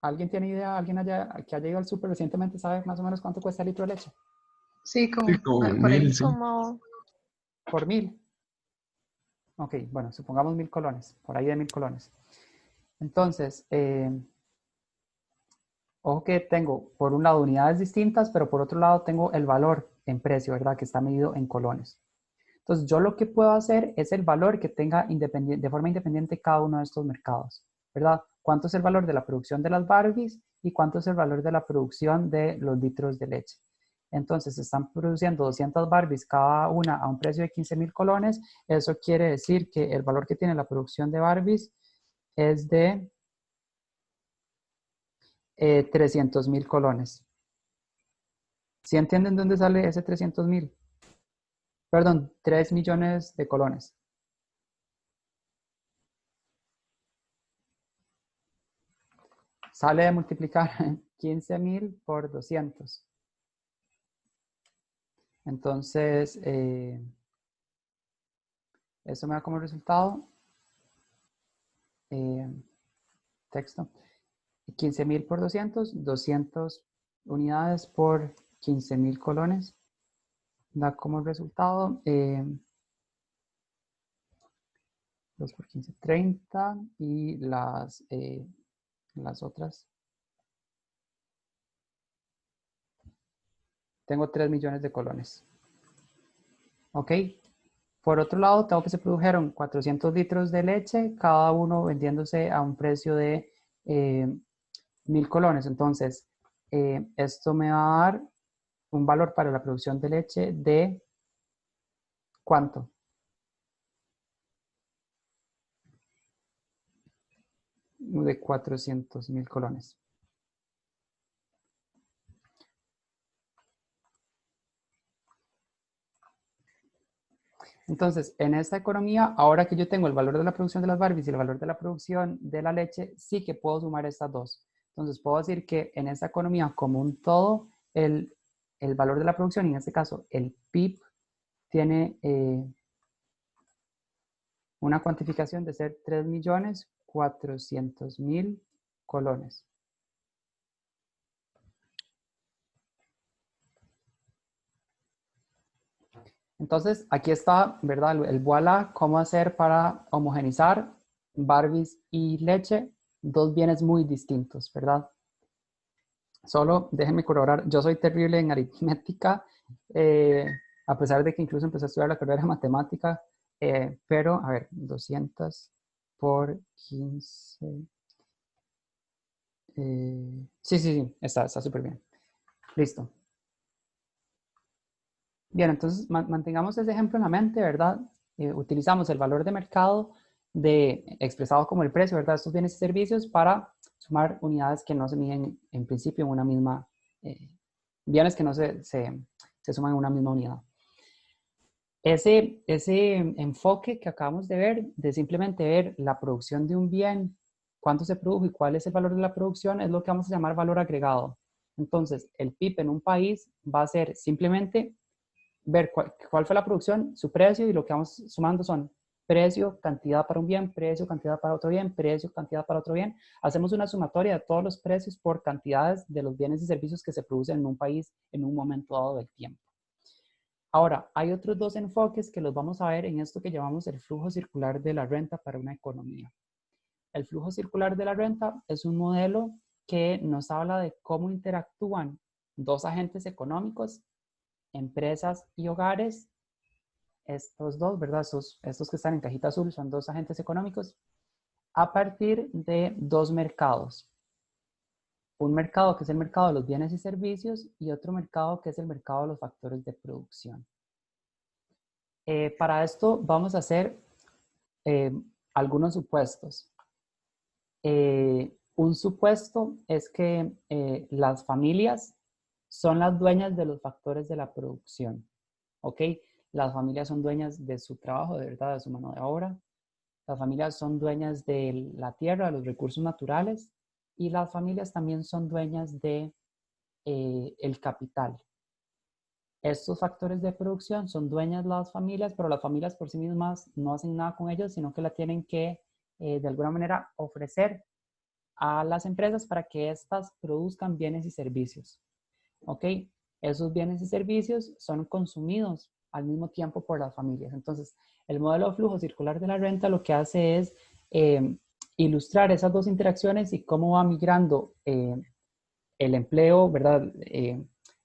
[SPEAKER 1] ¿Alguien tiene idea? ¿Alguien que haya ido al súper recientemente sabe más o menos cuánto cuesta el litro de leche?
[SPEAKER 4] Sí,
[SPEAKER 5] Sí, como
[SPEAKER 4] por ahí.
[SPEAKER 5] 1000, sí.
[SPEAKER 2] Como
[SPEAKER 1] Por 1.000. Ok, bueno, supongamos 1.000 colones, por ahí de 1.000 colones. Entonces, ojo que tengo, por un lado, unidades distintas, pero por otro lado tengo el valor en precio, ¿verdad? Que está medido en colones. Entonces, yo lo que puedo hacer es el valor que tenga de forma independiente cada uno de estos mercados, ¿verdad? ¿Cuánto es el valor de la producción de las Barbies y cuánto es el valor de la producción de los litros de leche? Entonces, se están produciendo 200 Barbies cada una a un precio de 15.000 colones. Eso quiere decir que el valor que tiene la producción de Barbies es de 300.000 colones. ¿Sí entienden dónde sale ese 300.000? Perdón, 3 millones de colones. Sale de multiplicar 15.000 por 200. Entonces, eso me da como resultado texto. 15.000 por 200 unidades por 15.000 colones. Da como resultado 2 por 15, 30 y las otras. Tengo 3 millones de colones. ¿Ok? Por otro lado, tengo que se produjeron 400 litros de leche, cada uno vendiéndose a un precio de 1.000 colones. Entonces, esto me va a dar un valor para la producción de leche de ¿cuánto? De 400.000 colones. Entonces, en esta economía, ahora que yo tengo el valor de la producción de las Barbies y el valor de la producción de la leche, sí que puedo sumar estas dos. Entonces, puedo decir que en esta economía como un todo, el valor de la producción, y en este caso el PIB, tiene una cuantificación de ser 3.400.000 colones. Entonces, aquí está, ¿verdad? El voilà, cómo hacer para homogenizar Barbies y leche, dos bienes muy distintos, ¿verdad? Solo déjenme corroborar, yo soy terrible en aritmética, a pesar de que incluso empecé a estudiar la carrera de matemática, pero, a ver, 200 por 15. Sí, está súper bien. Listo. Bien, entonces mantengamos ese ejemplo en la mente, ¿verdad? Utilizamos el valor de mercado expresado como el precio, ¿verdad? Estos bienes y servicios para sumar unidades que no se miden en principio en una misma, bienes que no se suman en una misma unidad. Ese enfoque que acabamos de ver, de simplemente ver la producción de un bien, cuánto se produjo y cuál es el valor de la producción, es lo que vamos a llamar valor agregado. Entonces, el PIB en un país va a ser simplemente ver cuál fue la producción, su precio, y lo que vamos sumando son precio, cantidad para un bien, precio, cantidad para otro bien, precio, cantidad para otro bien. Hacemos una sumatoria de todos los precios por cantidades de los bienes y servicios que se producen en un país en un momento dado del tiempo. Ahora, hay otros dos enfoques que los vamos a ver en esto que llamamos el flujo circular de la renta para una economía. El flujo circular de la renta es un modelo que nos habla de cómo interactúan dos agentes económicos, empresas y hogares. Estos dos, ¿verdad? Estos que están en cajita azul son dos agentes económicos a partir de dos mercados. Un mercado que es el mercado de los bienes y servicios y otro mercado que es el mercado de los factores de producción. Para esto vamos a hacer algunos supuestos. Un supuesto es que las familias son las dueñas de los factores de la producción, ¿ok? Las familias son dueñas de su trabajo, de verdad, de su mano de obra. Las familias son dueñas de la tierra, de los recursos naturales, y las familias también son dueñas de el capital. Estos factores de producción son dueñas las familias, pero las familias por sí mismas no hacen nada con ellos, sino que la tienen que de alguna manera ofrecer a las empresas para que éstas produzcan bienes y servicios. ¿Ok? Esos bienes y servicios son consumidos al mismo tiempo por las familias. Entonces, el modelo de flujo circular de la renta lo que hace es ilustrar esas dos interacciones y cómo va migrando el empleo, ¿verdad?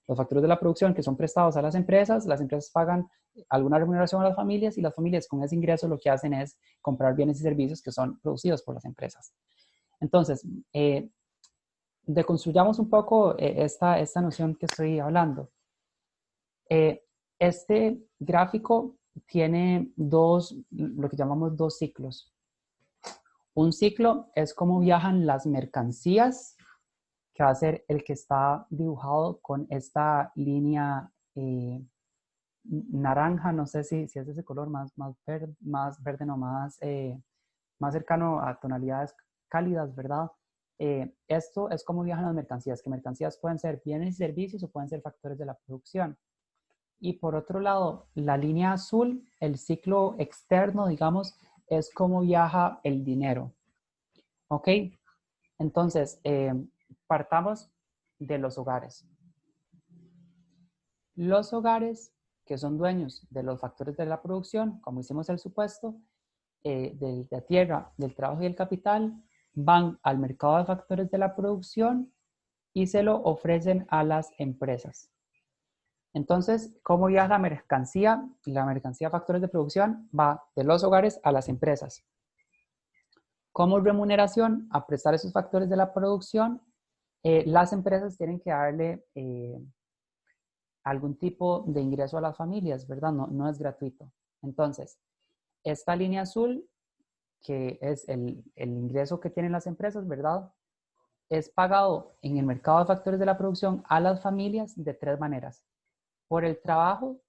[SPEAKER 1] Los factores de la producción que son prestados a las empresas pagan alguna remuneración a las familias y las familias con ese ingreso lo que hacen es comprar bienes y servicios que son producidos por las empresas. Entonces, deconstruyamos un poco esta noción que estoy hablando. Este gráfico tiene lo que llamamos dos ciclos. Un ciclo es cómo viajan las mercancías, que va a ser el que está dibujado con esta línea naranja, no sé si es de ese color, más verde, no, más cercano a tonalidades cálidas, ¿verdad? Esto es cómo viajan las mercancías, que mercancías pueden ser bienes y servicios o pueden ser factores de la producción. Y por otro lado, la línea azul, el ciclo externo, digamos, es cómo viaja el dinero. ¿Ok? Entonces, partamos de los hogares. Los hogares que son dueños de los factores de la producción, como hicimos el supuesto, de la tierra, del trabajo y el capital, van al mercado de factores de la producción y se lo ofrecen a las empresas. Entonces, ¿cómo viaja la mercancía? La mercancía de factores de producción va de los hogares a las empresas. Como remuneración a prestar esos factores de la producción, las empresas tienen que darle algún tipo de ingreso a las familias, ¿verdad? No es gratuito. Entonces, esta línea azul, que es el ingreso que tienen las empresas, ¿verdad? Es pagado en el mercado de factores de la producción a las familias de tres maneras. Por el trabajo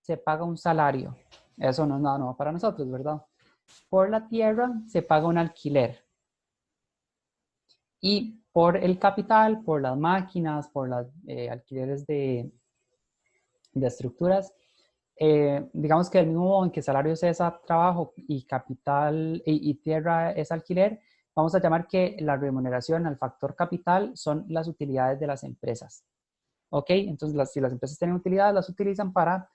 [SPEAKER 1] se paga un salario. Eso no es nada nuevo para nosotros, ¿verdad? Por la tierra se paga un alquiler. Y por el capital, por las máquinas, por los alquileres de estructuras, digamos que el mismo modo en que salario es trabajo y capital y tierra es alquiler, vamos a llamar que la remuneración al factor capital son las utilidades de las empresas. ¿Ok? Entonces, si las empresas tienen utilidades, las utilizan para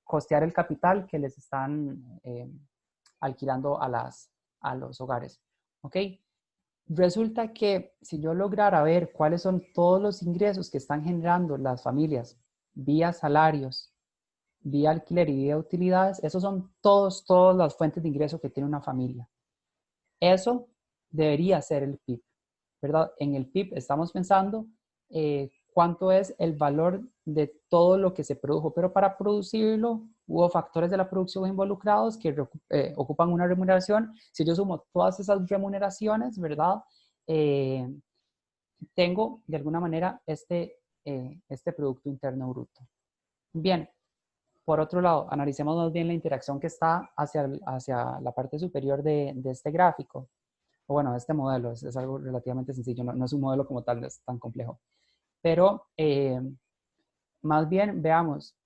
[SPEAKER 1] costear el capital que les están alquilando a los hogares. ¿Ok? Resulta que si yo lograra ver cuáles son todos los ingresos que están generando las familias vía salarios, vía alquiler y vía utilidades, esos son todas las fuentes de ingreso que tiene una familia. Eso debería ser el PIB, ¿verdad? En el PIB estamos pensando cuánto es el valor de todo lo que se produjo, pero para producirlo hubo factores de la producción involucrados que ocupan una remuneración. Si yo sumo todas esas remuneraciones, ¿verdad? Tengo de alguna manera este Producto Interno Bruto. Bien, por otro lado, analicemos más bien la interacción que está hacia la parte superior de este gráfico. O bueno, este modelo es algo relativamente sencillo, no es un modelo como tal, es tan complejo. Pero más bien veamos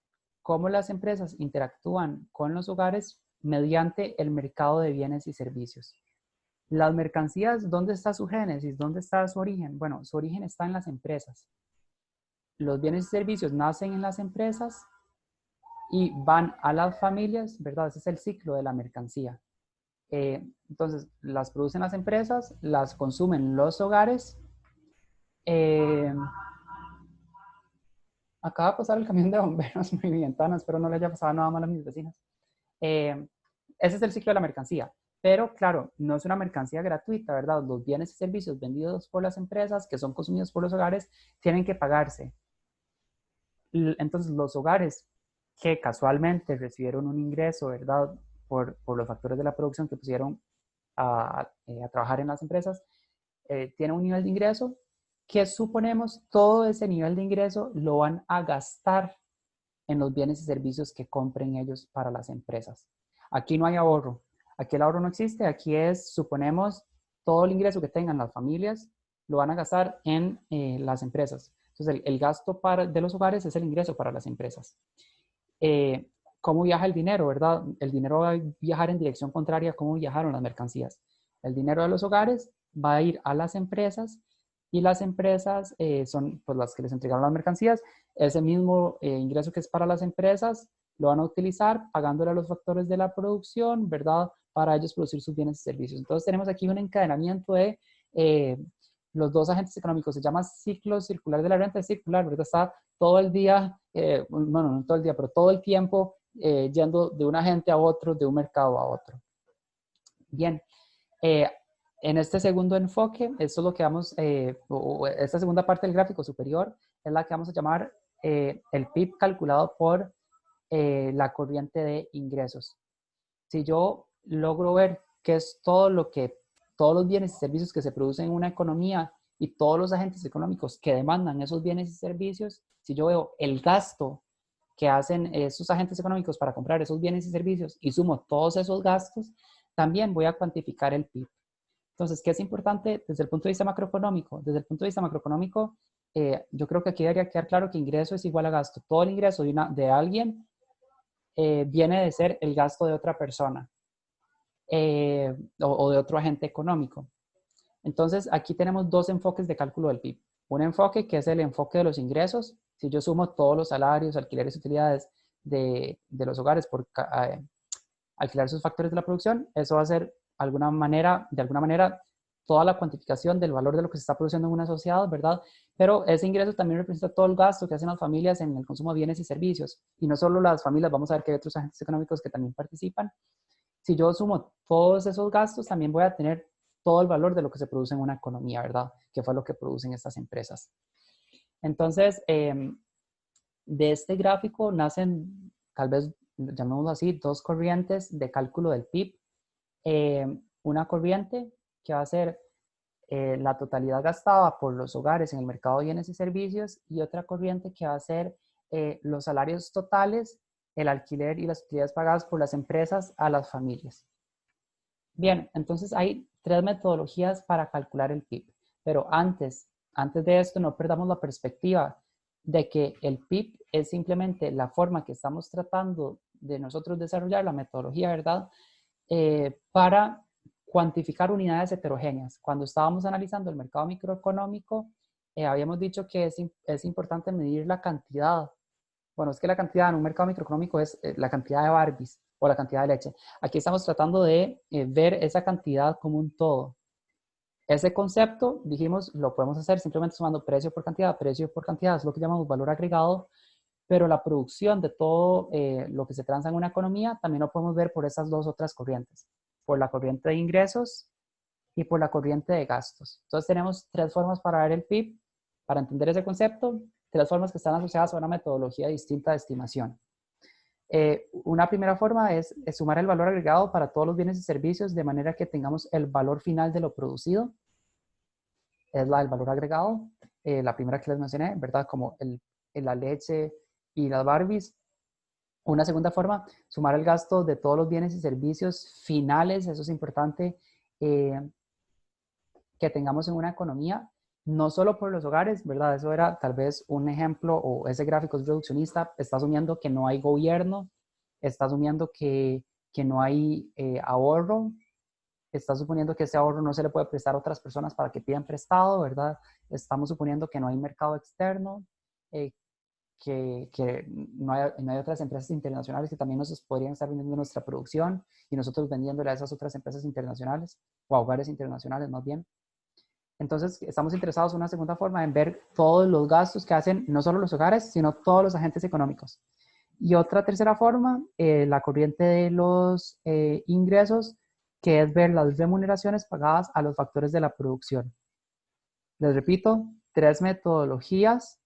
[SPEAKER 1] cómo las empresas interactúan con los hogares mediante el mercado de bienes y servicios. Las mercancías, ¿dónde está su génesis? ¿Dónde está su origen? Bueno, su origen está en las empresas. Los bienes y servicios nacen en las empresas y van a las familias, ¿verdad? Ese es el ciclo de la mercancía. Entonces, las producen las empresas, las consumen los hogares. Acaba de pasar el camión de bomberos por mi ventana, espero no le haya pasado nada mal a mis vecinos. Ese es el ciclo de la mercancía. Pero claro, no es una mercancía gratuita, ¿verdad? Los bienes y servicios vendidos por las empresas, que son consumidos por los hogares, tienen que pagarse. Entonces, los hogares que casualmente recibieron un ingreso, ¿verdad? Por los factores de la producción que pusieron a trabajar en las empresas, tienen un nivel de ingreso que suponemos todo ese nivel de ingreso lo van a gastar en los bienes y servicios que compren ellos para las empresas. Aquí no hay ahorro. Aquí el ahorro no existe. Aquí es, suponemos, todo el ingreso que tengan las familias lo van a gastar en las empresas. Entonces, el gasto de los hogares es el ingreso para las empresas. ¿Cómo viaja el dinero, verdad? El dinero va a viajar en dirección contraria a cómo viajaron las mercancías. El dinero de los hogares va a ir a las empresas y las empresas son pues, las que les entregaron las mercancías. Ese mismo ingreso que es para las empresas lo van a utilizar pagándole a los factores de la producción, ¿verdad? Para ellos producir sus bienes y servicios. Entonces tenemos aquí un encadenamiento de los dos agentes económicos. Se llama ciclo circular de la renta, es circular, ¿verdad? Está todo el día, bueno, no todo el día, pero todo el tiempo yendo de un agente a otro, de un mercado a otro. Bien, en este segundo enfoque, esto es lo que vamos, esta segunda parte del gráfico superior es la que vamos a llamar el PIB calculado por la corriente de ingresos. Si yo logro ver qué es todo lo que, todos los bienes y servicios que se producen en una economía y todos los agentes económicos que demandan esos bienes y servicios, si yo veo el gasto que hacen esos agentes económicos para comprar esos bienes y servicios y sumo todos esos gastos, también voy a cuantificar el PIB. Entonces, ¿qué es importante desde el punto de vista macroeconómico? Desde el punto de vista macroeconómico, yo creo que aquí debería quedar claro que ingreso es igual a gasto. Todo el ingreso de alguien viene de ser el gasto de otra persona o de otro agente económico. Entonces, aquí tenemos dos enfoques de cálculo del PIB. Un enfoque que es el enfoque de los ingresos. Si yo sumo todos los salarios, alquileres y utilidades de los hogares por alquilar sus factores de la producción, eso va a ser de alguna manera, toda la cuantificación del valor de lo que se está produciendo en una sociedad, ¿verdad? Pero ese ingreso también representa todo el gasto que hacen las familias en el consumo de bienes y servicios. Y no solo las familias, vamos a ver que hay otros agentes económicos que también participan. Si yo sumo todos esos gastos, también voy a tener todo el valor de lo que se produce en una economía, ¿verdad? Que fue lo que producen estas empresas. Entonces, de este gráfico nacen, tal vez llamémoslo así, dos corrientes de cálculo del PIB. Una corriente que va a ser la totalidad gastada por los hogares en el mercado de bienes y servicios, y otra corriente que va a ser los salarios totales, el alquiler y las utilidades pagadas por las empresas a las familias. Bien, entonces hay tres metodologías para calcular el PIB, pero antes de esto no perdamos la perspectiva de que el PIB es simplemente la forma que estamos tratando de nosotros desarrollar, la metodología, ¿verdad? Para cuantificar unidades heterogéneas. Cuando estábamos analizando el mercado microeconómico, habíamos dicho que es importante medir la cantidad. Bueno, es que la cantidad en un mercado microeconómico es la cantidad de Barbies o la cantidad de leche. Aquí estamos tratando de ver esa cantidad como un todo. Ese concepto, dijimos, lo podemos hacer simplemente sumando precio por cantidad, es lo que llamamos valor agregado, pero la producción de todo lo que se transa en una economía también lo podemos ver por esas dos otras corrientes, por la corriente de ingresos y por la corriente de gastos. Entonces tenemos tres formas para ver el PIB, para entender ese concepto, tres formas que están asociadas a una metodología distinta de estimación. Una primera forma es sumar el valor agregado para todos los bienes y servicios de manera que tengamos el valor final de lo producido. Es la del valor agregado, la primera que les mencioné, ¿verdad? Como la leche y las Barbies. Una segunda forma, sumar el gasto de todos los bienes y servicios finales, eso es importante que tengamos en una economía, no solo por los hogares, ¿verdad? Eso era tal vez un ejemplo, o ese gráfico es reduccionista, está asumiendo que no hay gobierno, está asumiendo que no hay ahorro, está suponiendo que ese ahorro no se le puede prestar a otras personas para que pidan prestado, ¿verdad? Estamos suponiendo que no hay mercado externo, que no hay otras empresas internacionales que también nos podrían estar vendiendo nuestra producción y nosotros vendiéndole a esas otras empresas internacionales o a hogares internacionales más bien. Entonces, estamos interesados en una segunda forma en ver todos los gastos que hacen no solo los hogares, sino todos los agentes económicos. Y otra tercera forma, la corriente de los ingresos, que es ver las remuneraciones pagadas a los factores de la producción. Les repito, tres metodologías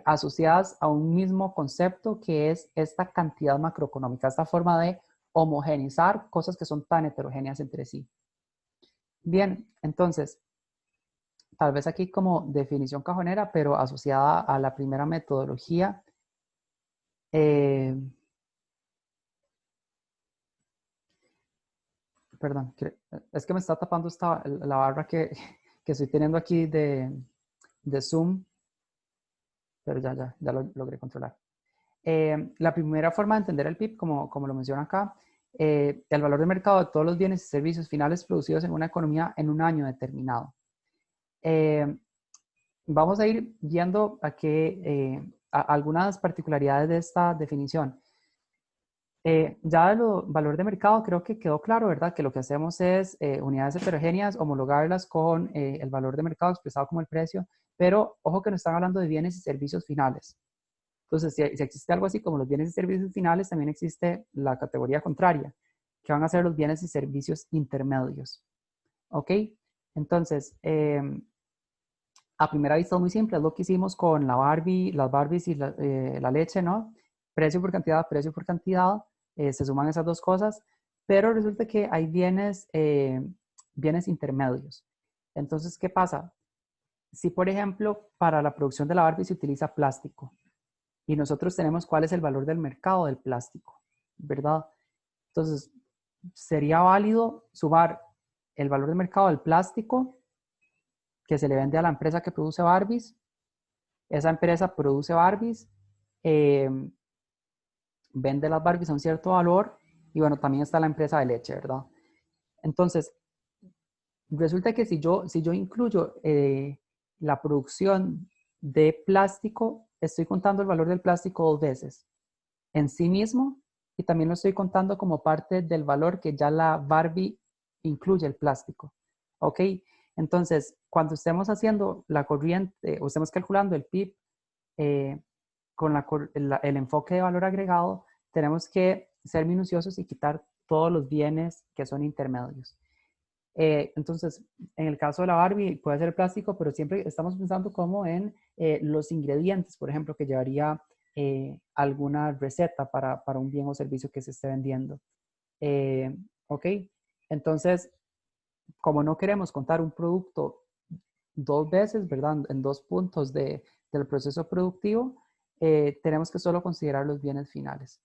[SPEAKER 1] asociadas a un mismo concepto que es esta cantidad macroeconómica, esta forma de homogeneizar cosas que son tan heterogéneas entre sí. Bien, entonces, tal vez aquí como definición cajonera, pero asociada a la primera metodología. Perdón, es que me está tapando la barra que estoy teniendo aquí de Zoom, pero ya lo logré controlar. La primera forma de entender el PIB, como lo menciona acá, el valor de mercado de todos los bienes y servicios finales producidos en una economía en un año determinado. Vamos a ir viendo algunas particularidades de esta definición. Ya el valor de mercado creo que quedó claro, ¿verdad? Que lo que hacemos es unidades heterogéneas, homologarlas con el valor de mercado expresado como el precio, pero ojo que no están hablando de bienes y servicios finales. Entonces, si existe algo así como los bienes y servicios finales, también existe la categoría contraria, que van a ser los bienes y servicios intermedios. ¿Ok? Entonces, a primera vista es muy simple, es lo que hicimos con las Barbies y la leche, ¿no? Precio por cantidad, se suman esas dos cosas, pero resulta que hay bienes intermedios. Entonces, ¿qué pasa? Si, por ejemplo, para la producción de la Barbie se utiliza plástico y nosotros tenemos cuál es el valor del mercado del plástico, ¿verdad? Entonces, sería válido sumar el valor de mercado del plástico que se le vende a la empresa que produce Barbies. Esa empresa produce Barbies, vende las Barbies a un cierto valor y bueno, también está la empresa de leche, ¿verdad? Entonces, resulta que si yo incluyo la producción de plástico, estoy contando el valor del plástico dos veces, en sí mismo, y también lo estoy contando como parte del valor que ya la Barbie incluye el plástico. ¿Ok? Entonces, cuando estemos haciendo la corriente o estemos calculando el PIB con el enfoque de valor agregado, tenemos que ser minuciosos y quitar todos los bienes que son intermedios. Entonces, en el caso de la Barbie puede ser plástico, pero siempre estamos pensando como en los ingredientes, por ejemplo, que llevaría alguna receta para un bien o servicio que se esté vendiendo. ¿Ok? Entonces, como no queremos contar un producto dos veces, ¿verdad? En dos puntos del proceso productivo, tenemos que solo considerar los bienes finales.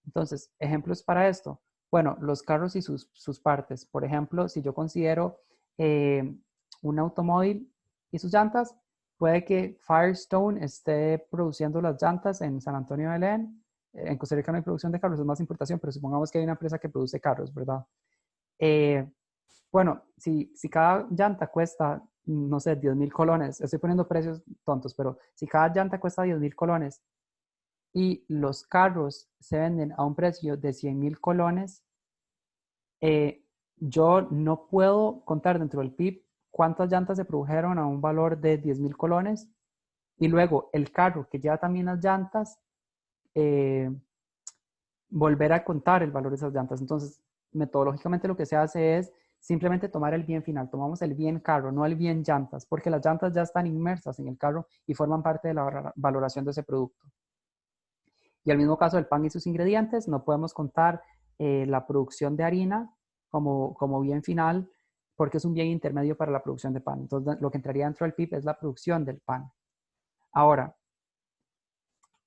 [SPEAKER 1] Entonces, ejemplos para esto. Bueno, los carros y sus partes. Por ejemplo, si yo considero un automóvil y sus llantas, puede que Firestone esté produciendo las llantas en San Antonio de Belén. En Costa Rica no hay producción de carros, es más importación, pero supongamos que hay una empresa que produce carros, ¿verdad? Bueno, si cada llanta cuesta, no sé, 10,000 colones, estoy poniendo precios tontos, pero si cada llanta cuesta 10,000 colones y los carros se venden a un precio de 100,000 colones, yo no puedo contar dentro del PIB cuántas llantas se produjeron a un valor de 10,000 colones y luego el carro que lleva también las llantas, volver a contar el valor de esas llantas. Entonces, metodológicamente lo que se hace es simplemente tomar el bien final, tomamos el bien carro, no el bien llantas, porque las llantas ya están inmersas en el carro y forman parte de la valoración de ese producto. Y al mismo caso del pan y sus ingredientes, no podemos contar la producción de harina como bien final, porque es un bien intermedio para la producción de pan. Entonces, lo que entraría dentro del PIB es la producción del pan. Ahora,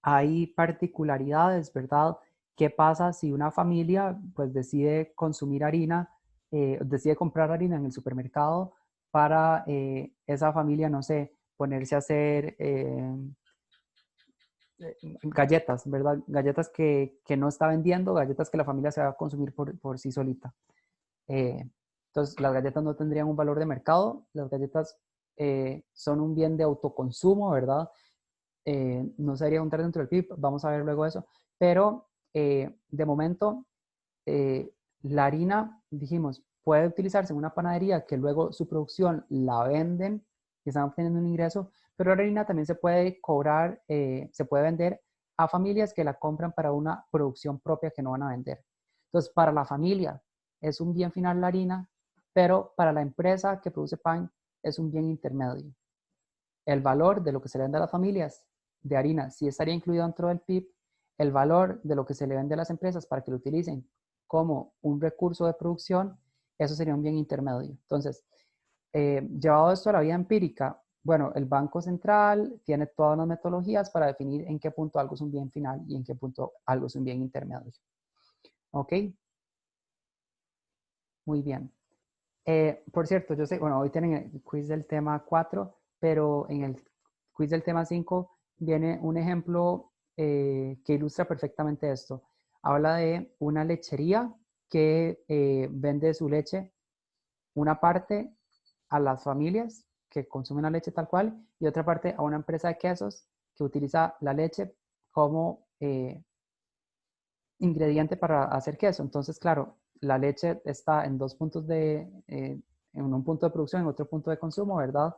[SPEAKER 1] hay particularidades, ¿verdad? ¿Qué pasa si una familia pues decide consumir harina, decide comprar harina en el supermercado para esa familia, no sé, ponerse a hacer galletas, ¿verdad? Galletas que no está vendiendo, galletas que la familia se va a consumir por sí solita. Entonces, las galletas no tendrían un valor de mercado, las galletas son un bien de autoconsumo, ¿verdad? No sería un dentro del PIB, vamos a ver luego eso, pero de momento la harina, dijimos, puede utilizarse en una panadería que luego su producción la venden y están obteniendo un ingreso, pero la harina también se puede cobrar, se puede vender a familias que la compran para una producción propia que no van a vender. Entonces, para la familia es un bien final la harina, pero para la empresa que produce pan es un bien intermedio. El valor de lo que se le vende a las familias de harina sí estaría incluido dentro del PIB, el valor de lo que se le vende a las empresas para que lo utilicen como un recurso de producción, eso sería un bien intermedio. Entonces, llevado esto a la vida empírica, bueno, el Banco Central tiene todas las metodologías para definir en qué punto algo es un bien final y en qué punto algo es un bien intermedio. ¿Ok? Muy bien. Por cierto, yo sé, bueno, hoy tienen el quiz del tema 4, pero en el quiz del tema 5 viene un ejemplo que ilustra perfectamente esto. Habla de una lechería que vende su leche, una parte a las familias que consumen la leche tal cual y otra parte a una empresa de quesos que utiliza la leche como ingrediente para hacer queso. Entonces, claro, la leche está en dos puntos en un punto de producción, en otro punto de consumo, ¿verdad?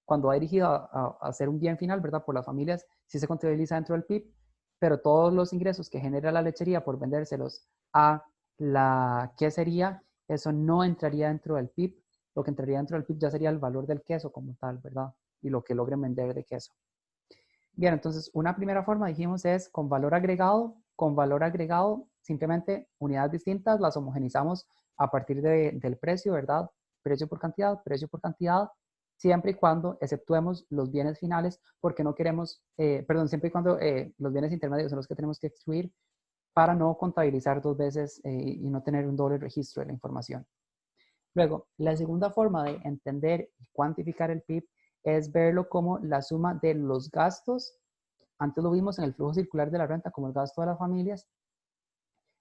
[SPEAKER 1] Cuando va dirigido a hacer un bien final, ¿verdad? Por las familias, sí se contabiliza dentro del PIB, pero todos los ingresos que genera la lechería por vendérselos a la quesería, eso no entraría dentro del PIB. Lo que entraría dentro del PIB ya sería el valor del queso como tal, ¿verdad? Y lo que logren vender de queso. Bien, entonces una primera forma dijimos es con valor agregado. Con valor agregado, simplemente unidades distintas las homogenizamos a partir del precio, ¿verdad? Precio por cantidad, siempre y cuando exceptuemos los bienes finales, porque no queremos, perdón, siempre y cuando los bienes intermedios son los que tenemos que excluir para no contabilizar dos veces y no tener un doble registro de la información. Luego, la segunda forma de entender y cuantificar el PIB es verlo como la suma de los gastos. Antes lo vimos en el flujo circular de la renta como el gasto de las familias,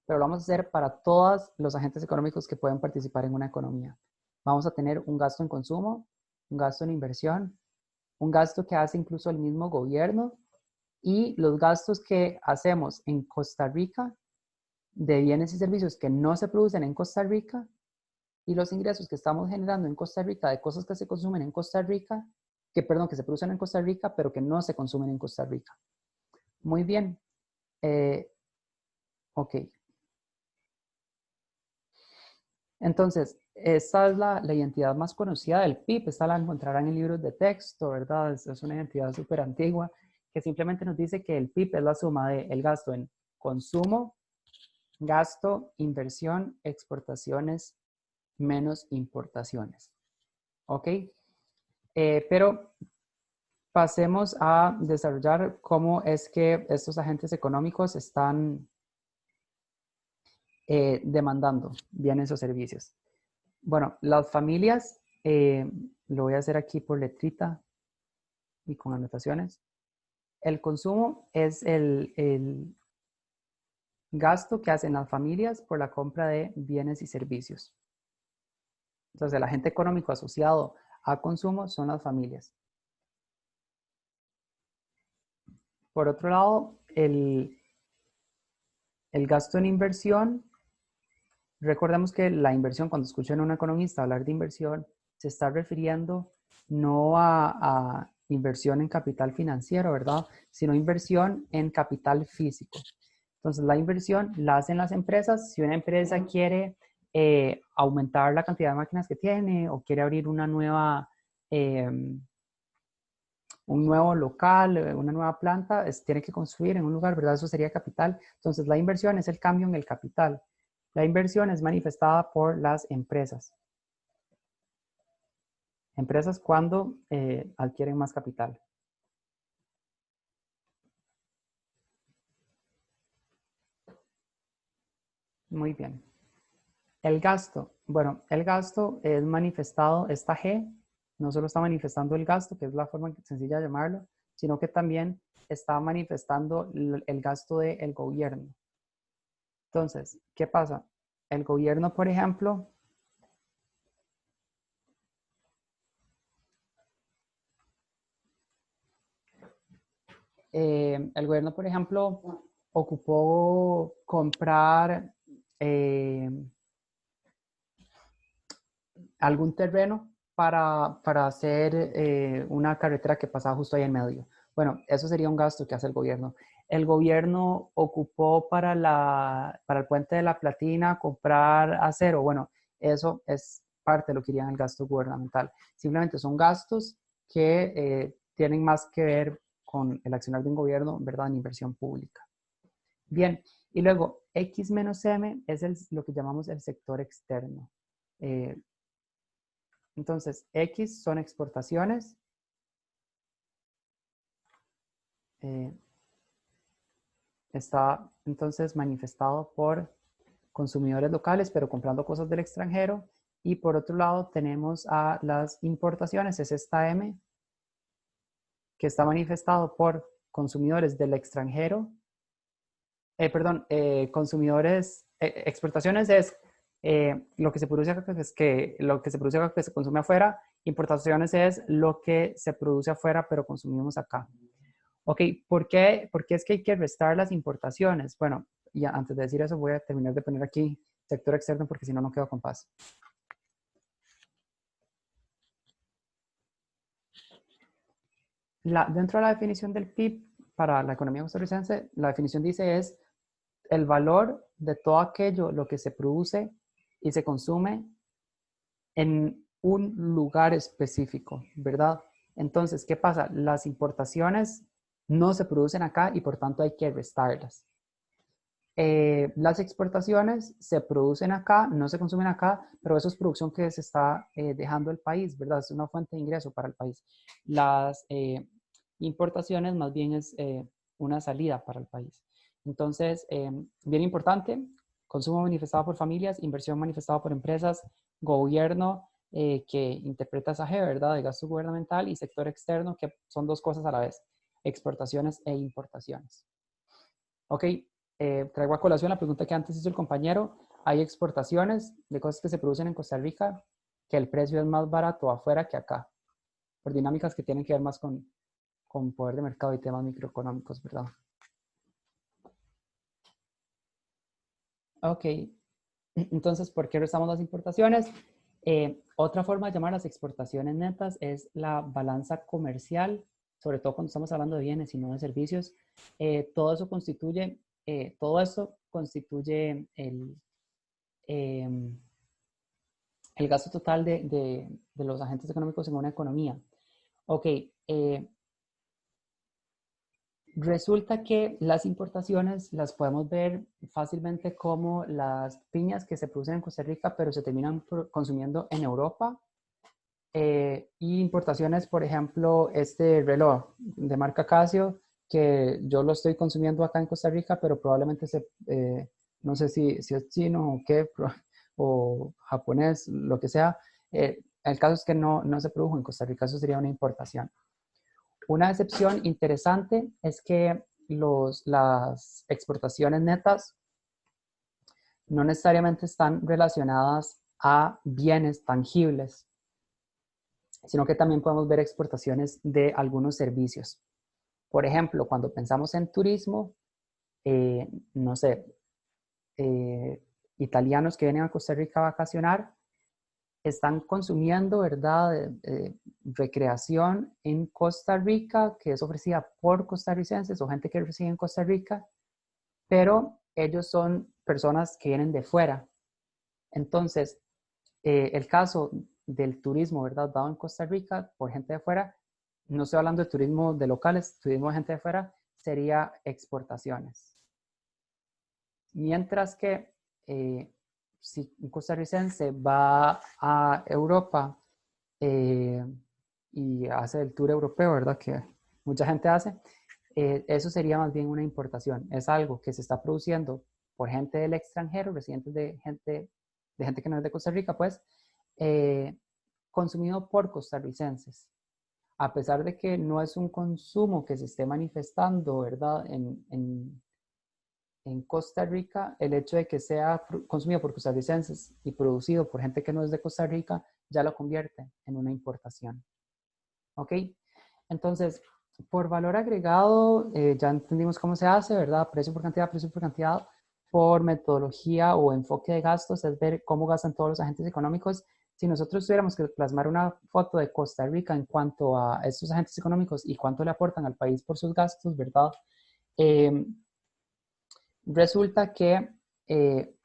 [SPEAKER 1] pero lo vamos a hacer para todos los agentes económicos que pueden participar en una economía. Vamos a tener un gasto en consumo, un gasto en inversión, un gasto que hace incluso el mismo gobierno y los gastos que hacemos en Costa Rica de bienes y servicios que no se producen en Costa Rica y los ingresos que estamos generando en Costa Rica de cosas que se consumen en Costa Rica, que se producen en Costa Rica, pero que no se consumen en Costa Rica. Muy bien. Ok. Entonces, esta es la identidad más conocida del PIB. Esta la encontrarán en libros de texto, ¿verdad? Es una identidad súper antigua que simplemente nos dice que el PIB es la suma del gasto en consumo, gasto, inversión, exportaciones, menos importaciones. ¿Ok? Pero pasemos a desarrollar cómo es que estos agentes económicos están demandando bienes o servicios. Bueno, las familias, lo voy a hacer aquí por letrita y con anotaciones. El consumo es el gasto que hacen las familias por la compra de bienes y servicios. Entonces, el agente económico asociado a consumo son las familias. Por otro lado, el gasto en inversión, recordemos que la inversión, cuando escuchan a un economista hablar de inversión, se está refiriendo no a inversión en capital financiero, ¿verdad? Sino inversión en capital físico. Entonces, la inversión la hacen las empresas. Si una empresa quiere aumentar la cantidad de máquinas que tiene o quiere abrir una nueva, un nuevo local, una nueva planta, tiene que construir en un lugar, ¿verdad? Eso sería capital. Entonces, la inversión es el cambio en el capital. La inversión es manifestada por las empresas. Empresas cuando adquieren más capital. Muy bien. El gasto. Bueno, el gasto es manifestado, esta G, no solo está manifestando el gasto, que es la forma sencilla de llamarlo, sino que también está manifestando el gasto del gobierno. Entonces, ¿qué pasa? El gobierno, por ejemplo, ocupó comprar algún terreno para hacer una carretera que pasaba justo ahí en medio. Bueno, eso sería un gasto que hace el gobierno. El gobierno ocupó para el puente de la Platina comprar acero. Bueno, eso es parte de lo que iría en el gasto gubernamental. Simplemente son gastos que tienen más que ver con el accionar de un gobierno, ¿verdad? En inversión pública. Bien, y luego X menos M es lo que llamamos el sector externo. Entonces, X son exportaciones. Está entonces manifestado por consumidores locales, pero comprando cosas del extranjero. Y por otro lado tenemos a las importaciones, es esta M, que está manifestado por consumidores del extranjero. Consumidores, exportaciones es lo que se produce acá, lo que se produce acá que se consume afuera. Importaciones es lo que se produce afuera, pero consumimos acá. Ok, ¿por qué es que hay que restar las importaciones? Bueno, y antes de decir eso voy a terminar de poner aquí sector externo porque si no, no quedo con paz. Dentro de la definición del PIB para la economía costarricense, la definición dice es el valor de todo aquello, lo que se produce y se consume en un lugar específico, ¿verdad? Entonces, ¿qué pasa? Las importaciones no se producen acá y por tanto hay que restarlas. Las exportaciones se producen acá, no se consumen acá, pero eso es producción que se está dejando el país, ¿verdad? Es una fuente de ingreso para el país. Las importaciones más bien es una salida para el país. Entonces, bien importante, consumo manifestado por familias, inversión manifestada por empresas, gobierno que interpreta esa G, ¿verdad? De gasto gubernamental y sector externo, que son dos cosas a la vez, exportaciones e importaciones. Ok, traigo a colación la pregunta que antes hizo el compañero. Hay exportaciones de cosas que se producen en Costa Rica que el precio es más barato afuera que acá, por dinámicas que tienen que ver más con poder de mercado y temas microeconómicos, ¿verdad? Ok, entonces, ¿por qué restamos las importaciones? Otra forma de llamar las exportaciones netas es la balanza comercial, sobre todo cuando estamos hablando de bienes y no de servicios. Todo eso constituye el gasto total de los agentes económicos en una economía. Ok, resulta que las importaciones las podemos ver fácilmente como las piñas que se producen en Costa Rica, pero se terminan consumiendo en Europa. Y importaciones, por ejemplo, este reloj de marca Casio, que yo lo estoy consumiendo acá en Costa Rica, pero probablemente no sé si es chino o qué, o japonés, lo que sea. El caso es que no se produjo en Costa Rica, eso sería una importación. Una excepción interesante es que las exportaciones netas no necesariamente están relacionadas a bienes tangibles, sino que también podemos ver exportaciones de algunos servicios. Por ejemplo, cuando pensamos en turismo, no sé, italianos que vienen a Costa Rica a vacacionar, están consumiendo, ¿verdad? Recreación en Costa Rica, que es ofrecida por costarricenses o gente que reside en Costa Rica, pero ellos son personas que vienen de fuera. Entonces, el caso del turismo, ¿verdad? Dado en Costa Rica por gente de fuera, no estoy hablando de turismo de locales, turismo de gente de fuera, sería exportaciones. Mientras que si un costarricense va a Europa y hace el tour europeo, ¿verdad? Que mucha gente hace, eso sería más bien una importación. Es algo que se está produciendo por gente del extranjero, residentes de gente que no es de Costa Rica, pues, consumido por costarricenses. A pesar de que no es un consumo que se esté manifestando, ¿verdad? En Costa Rica, el hecho de que sea consumido por costarricenses y producido por gente que no es de Costa Rica, ya lo convierte en una importación. ¿Ok? Entonces, por valor agregado, ya entendimos cómo se hace, ¿verdad? Precio por cantidad, precio por cantidad. Por metodología o enfoque de gastos, es ver cómo gastan todos los agentes económicos. Si nosotros tuviéramos que plasmar una foto de Costa Rica en cuanto a estos agentes económicos y cuánto le aportan al país por sus gastos, ¿verdad? Resulta que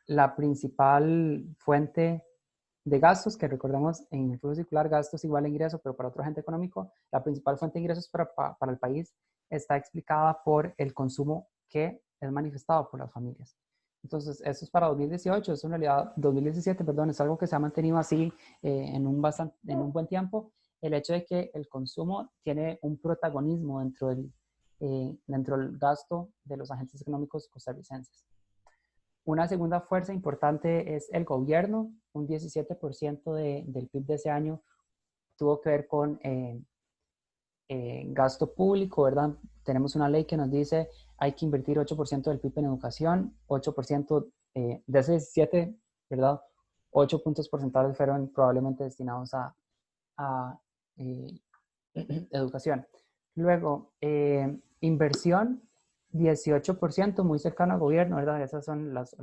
[SPEAKER 1] la principal fuente de gastos, que recordemos en el flujo circular, gastos igual a ingreso, pero para otro agente económico, la principal fuente de ingresos para el país está explicada por el consumo que es manifestado por las familias. Entonces, eso es para 2018, es en realidad 2017, perdón, es algo que se ha mantenido así en un buen tiempo. El hecho de que el consumo tiene un protagonismo dentro del gasto de los agentes económicos costarricenses. Una segunda fuerza importante es el gobierno. Un 17% del PIB de ese año tuvo que ver con gasto público, ¿verdad? Tenemos una ley que nos dice hay que invertir 8% del PIB en educación, 8% de ese 17, ¿verdad? 8 puntos porcentuales fueron probablemente destinados a educación. Luego, inversión, 18%, muy cercano al gobierno, ¿verdad? Esas son las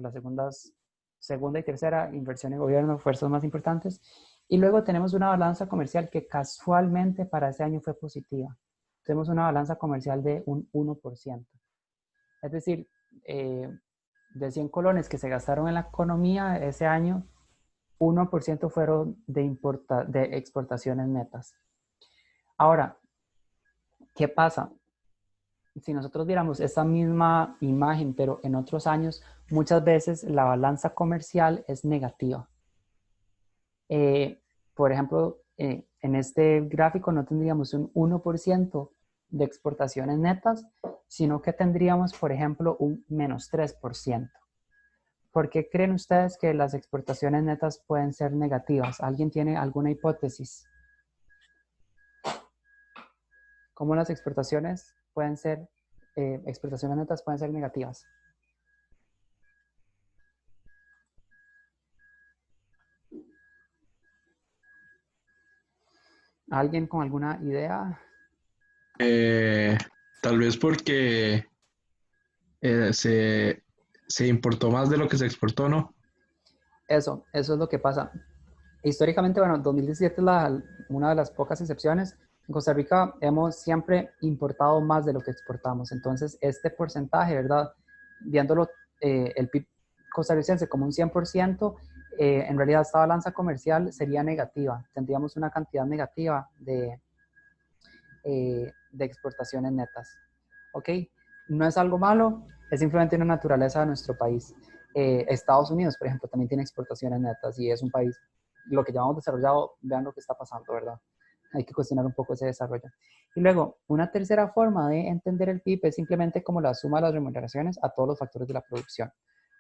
[SPEAKER 1] segunda y tercera, inversión en gobierno, fuerzas más importantes. Y luego tenemos una balanza comercial que casualmente para ese año fue positiva. Tenemos una balanza comercial de un 1%. Es decir, de 100 colones que se gastaron en la economía ese año, 1% fueron de exportaciones netas. Ahora, ¿qué pasa? Si nosotros viéramos esa misma imagen, pero en otros años, muchas veces la balanza comercial es negativa. Por ejemplo, en este gráfico no tendríamos un 1% de exportaciones netas, sino que tendríamos, por ejemplo, un menos 3%. ¿Por qué creen ustedes que las exportaciones netas pueden ser negativas? ¿Alguien tiene alguna hipótesis? ¿Cómo las exportaciones netas pueden ser negativas? ¿Alguien con alguna idea?
[SPEAKER 4] Tal vez porque se importó más de lo que se exportó, ¿no?
[SPEAKER 1] Eso es lo que pasa. Históricamente, bueno, 2017 es una de las pocas excepciones. En Costa Rica hemos siempre importado más de lo que exportamos. Entonces, este porcentaje, ¿verdad? Viéndolo el PIB costarricense como un 100%, en realidad esta balanza comercial sería negativa. Tendríamos una cantidad negativa de exportaciones netas. ¿Ok? No es algo malo, es simplemente una naturaleza de nuestro país. Estados Unidos, por ejemplo, también tiene exportaciones netas y es un país, lo que llamamos desarrollado, vean lo que está pasando, ¿verdad? Hay que cuestionar un poco ese desarrollo. Y luego, una tercera forma de entender el PIB es simplemente como la suma de las remuneraciones a todos los factores de la producción.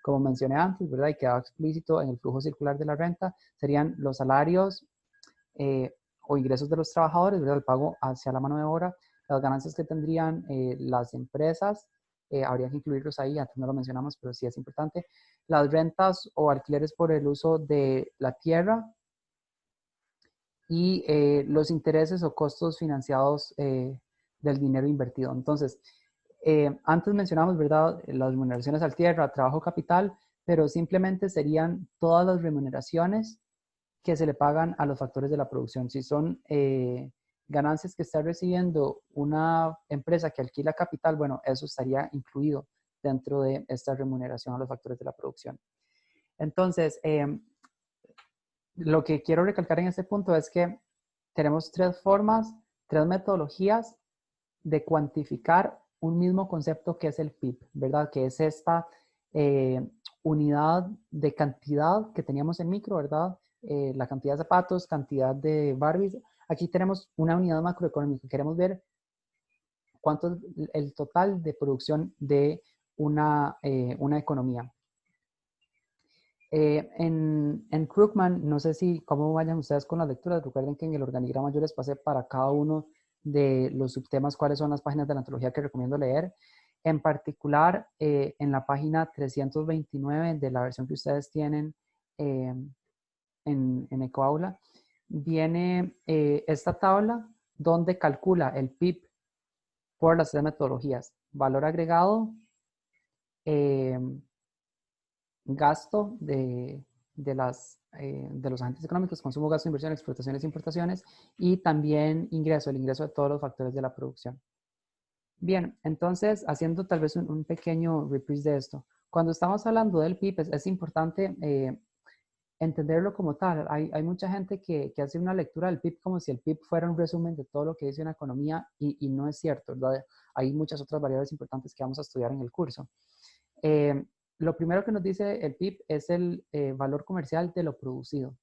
[SPEAKER 1] Como mencioné antes, ¿verdad? Y quedaba explícito en el flujo circular de la renta, serían los salarios o ingresos de los trabajadores, ¿verdad? El pago hacia la mano de obra, las ganancias que tendrían las empresas, habría que incluirlos ahí, antes no lo mencionamos, pero sí es importante. Las rentas o alquileres por el uso de la tierra y los intereses o costos financiados del dinero invertido. Entonces, antes mencionamos, ¿verdad?, las remuneraciones al tierra, trabajo capital, pero simplemente serían todas las remuneraciones que se le pagan a los factores de la producción. Si son ganancias que está recibiendo una empresa que alquila capital, bueno, eso estaría incluido dentro de esta remuneración a los factores de la producción. Entonces, lo que quiero recalcar en este punto es que tenemos tres metodologías de cuantificar un mismo concepto que es el PIB, ¿verdad? Que es esta unidad de cantidad que teníamos en micro, ¿verdad? La cantidad de zapatos, cantidad de Barbies. Aquí tenemos una unidad macroeconómica. Queremos ver cuánto es el total de producción de una economía. En Krugman, no sé cómo vayan ustedes con las lecturas. Recuerden que en el organigrama yo les pasé para cada uno de los subtemas cuáles son las páginas de la antología que recomiendo leer. En particular, en la página 329 de la versión que ustedes tienen en EcoAula, viene esta tabla donde calcula el PIB por las tres metodologías: valor agregado, gasto de los agentes económicos, consumo, gasto, inversión, exportaciones, importaciones, y también el ingreso de todos los factores de la producción. Bien, entonces, haciendo tal vez un pequeño reprise de esto, cuando estamos hablando del PIB, es importante entenderlo como tal. Hay mucha gente que hace una lectura del PIB como si el PIB fuera un resumen de todo lo que dice una economía y no es cierto, ¿verdad? Hay muchas otras variables importantes que vamos a estudiar en el curso. Lo primero que nos dice el PIB es el valor comercial de lo producido.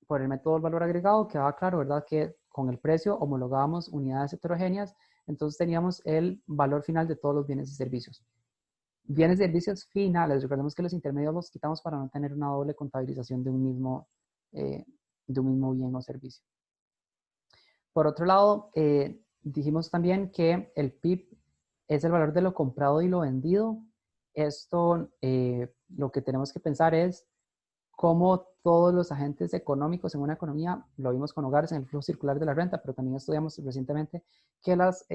[SPEAKER 1] Por el método del valor agregado quedaba claro, ¿verdad? Que con el precio homologábamos unidades heterogéneas, entonces teníamos el valor final de todos los bienes y servicios. Bienes y servicios finales, recordemos que los intermedios los quitamos para no tener una doble contabilización de un mismo bien o servicio. Por otro lado, dijimos también que el PIB es el valor de lo comprado y lo vendido. Esto, lo que tenemos que pensar es cómo todos los agentes económicos en una economía, lo vimos con hogares en el flujo circular de la renta, pero también estudiamos recientemente que las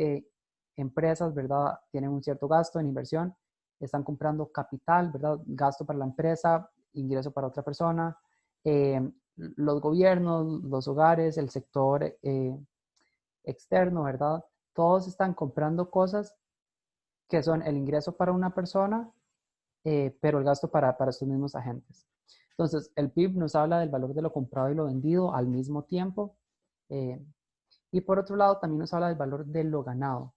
[SPEAKER 1] empresas, ¿verdad?, tienen un cierto gasto en inversión, están comprando capital, ¿verdad?, gasto para la empresa, ingreso para otra persona, los gobiernos, los hogares, el sector externo, ¿verdad?, todos están comprando cosas que son el ingreso para una persona, pero el gasto para estos mismos agentes. Entonces, el PIB nos habla del valor de lo comprado y lo vendido al mismo tiempo. Y por otro lado, también nos habla del valor de lo ganado.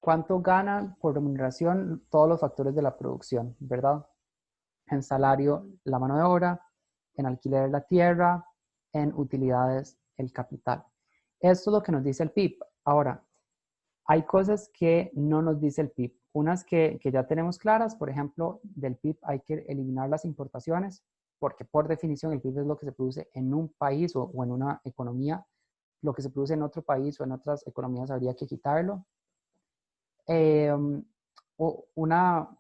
[SPEAKER 1] ¿Cuánto ganan por remuneración todos los factores de la producción, verdad? En salario, la mano de obra, en alquiler, la tierra, en utilidades, el capital. Esto es lo que nos dice el PIB. Ahora, hay cosas que no nos dice el PIB. Unas que ya tenemos claras, por ejemplo, del PIB hay que eliminar las importaciones, porque por definición el PIB es lo que se produce en un país o en una economía. Lo que se produce en otro país o en otras economías habría que quitarlo. Una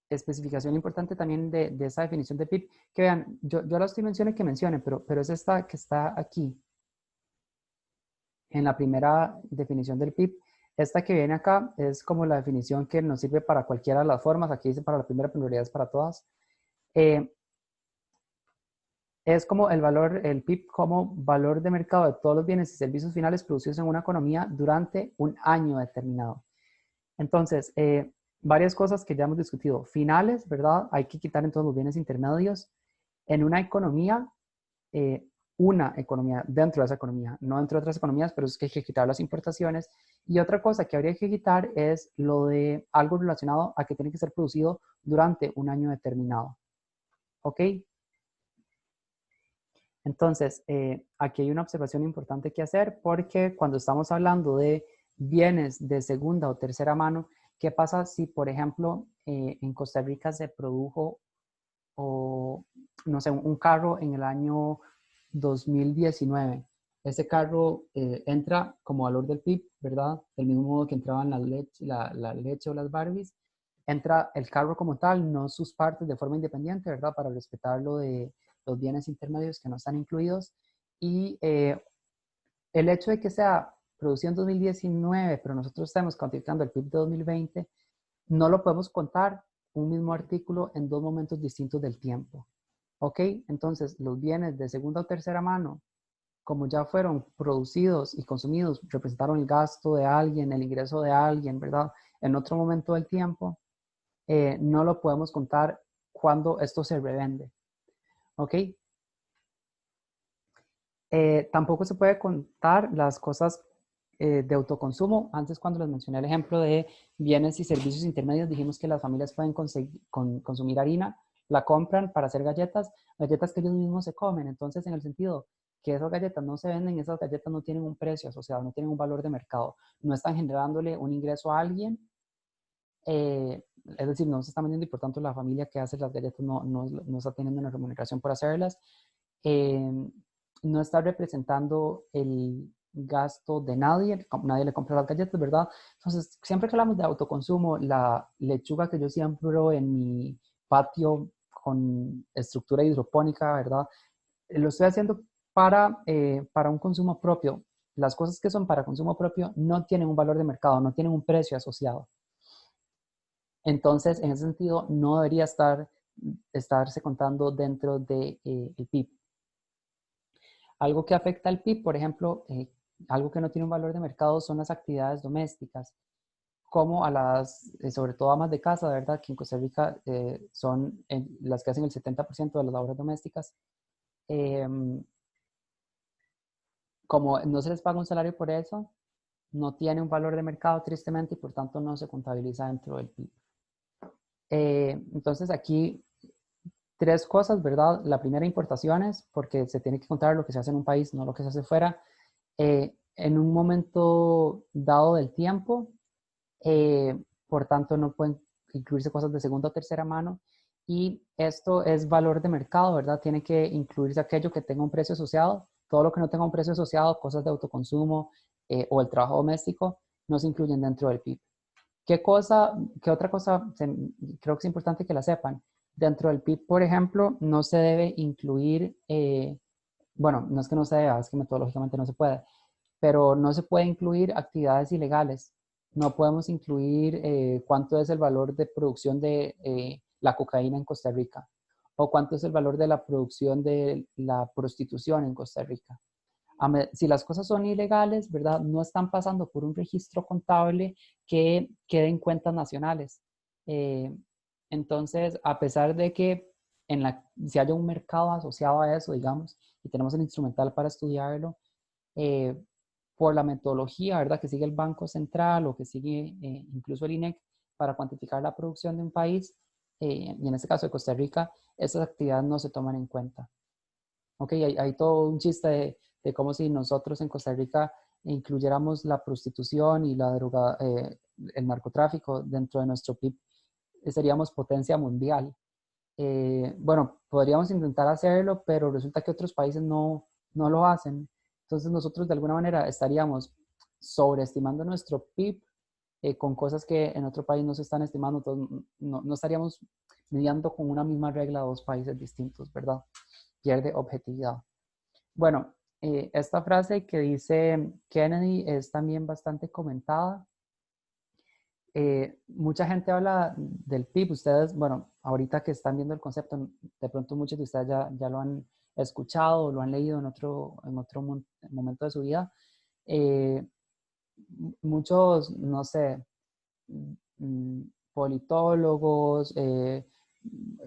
[SPEAKER 1] especificación importante también de esa definición de PIB, que vean, yo la estoy mencionando que mencione, pero es esta que está aquí, en la primera definición del PIB. Esta que viene acá es como la definición que nos sirve para cualquiera de las formas. Aquí dice para la primera, pero en realidad es para todas. Es como el valor, el PIB como valor de mercado de todos los bienes y servicios finales producidos en una economía durante un año determinado. Entonces, varias cosas que ya hemos discutido. Finales, ¿verdad? Hay que quitar entonces los bienes intermedios. En una economía dentro de esa economía, no dentro de otras economías, pero es que hay que quitar las importaciones. Y otra cosa que habría que quitar es lo de algo relacionado a que tiene que ser producido durante un año determinado. ¿Ok? Entonces, aquí hay una observación importante que hacer porque cuando estamos hablando de bienes de segunda o tercera mano, ¿qué pasa si, por ejemplo, en Costa Rica se produjo, o no sé, un carro en el año 2019? Ese carro entra como valor del PIB, ¿verdad? Del mismo modo que entraban la leche o las Barbies. Entra el carro como tal, no sus partes de forma independiente, ¿verdad? Para respetar lo de los bienes intermedios que no están incluidos. Y el hecho de que sea producido en 2019, pero nosotros estamos cuantificando el PIB de 2020, no lo podemos contar un mismo artículo en dos momentos distintos del tiempo. ¿Ok? Entonces, los bienes de segunda o tercera mano, como ya fueron producidos y consumidos, representaron el gasto de alguien, el ingreso de alguien, ¿verdad? En otro momento del tiempo, no lo podemos contar cuando esto se revende. ¿Ok? Tampoco se puede contar las cosas de autoconsumo. Antes, cuando les mencioné el ejemplo de bienes y servicios intermedios, dijimos que las familias pueden consumir harina, la compran para hacer galletas que ellos mismos se comen. Entonces, en el sentido que esas galletas no se venden, esas galletas no tienen un precio asociado, no tienen un valor de mercado, no están generándole un ingreso a alguien. Es decir, no se está vendiendo y por tanto la familia que hace las galletas no está teniendo una remuneración por hacerlas. No está representando el gasto de nadie le compra las galletas, ¿verdad? Entonces, siempre que hablamos de autoconsumo, la lechuga que yo siembro en mi patio con estructura hidropónica, ¿verdad? Lo estoy haciendo para un consumo propio. Las cosas que son para consumo propio no tienen un valor de mercado, no tienen un precio asociado. Entonces, en ese sentido, no debería estarse contando dentro del PIB. Algo que afecta al PIB, por ejemplo, algo que no tiene un valor de mercado son las actividades domésticas. como a las, sobre todo amas de casa, ¿verdad? Que en Costa Rica son las que hacen el 70% de las labores domésticas. Como no se les paga un salario por eso, no tiene un valor de mercado tristemente y por tanto no se contabiliza dentro del PIB. Entonces aquí tres cosas, ¿verdad? La primera, importaciones, porque se tiene que contar lo que se hace en un país, no lo que se hace fuera. En un momento dado del tiempo, por tanto no pueden incluirse cosas de segunda o tercera mano. Y esto es valor de mercado, ¿verdad? Tiene que incluirse aquello que tenga un precio asociado. Todo lo que no tenga un precio asociado, cosas de autoconsumo o el trabajo doméstico, no se incluyen dentro del PIB. ¿Qué otra cosa creo que es importante que la sepan? Dentro del PIB, por ejemplo, no se debe incluir, bueno, no es que no se deba, es que metodológicamente no se puede, pero no se puede incluir actividades ilegales. No podemos incluir cuánto es el valor de producción de la cocaína en Costa Rica o cuánto es el valor de la producción de la prostitución en Costa Rica. Si las cosas son ilegales, ¿verdad? No están pasando por un registro contable que quede en cuentas nacionales. Entonces, a pesar de que si haya un mercado asociado a eso, digamos, y tenemos el instrumental para estudiarlo, por la metodología, ¿verdad? Que sigue el Banco Central o que sigue incluso el INEC para cuantificar la producción de un país, y en este caso de Costa Rica, esas actividades no se toman en cuenta. Ok, hay todo un chiste de cómo si nosotros en Costa Rica incluyéramos la prostitución y la droga, el narcotráfico dentro de nuestro PIB, seríamos potencia mundial. Bueno, podríamos intentar hacerlo, pero resulta que otros países no lo hacen. Entonces nosotros de alguna manera estaríamos sobreestimando nuestro PIB con cosas que en otro país no se están estimando. Entonces no estaríamos midiendo con una misma regla a dos países distintos, ¿verdad? Pierde objetividad. Bueno, esta frase que dice Kennedy es también bastante comentada. Mucha gente habla del PIB. Ustedes, bueno, ahorita que están viendo el concepto, de pronto muchos de ustedes ya lo han escuchado o lo han leído en otro momento de su vida. Muchos, no sé, politólogos,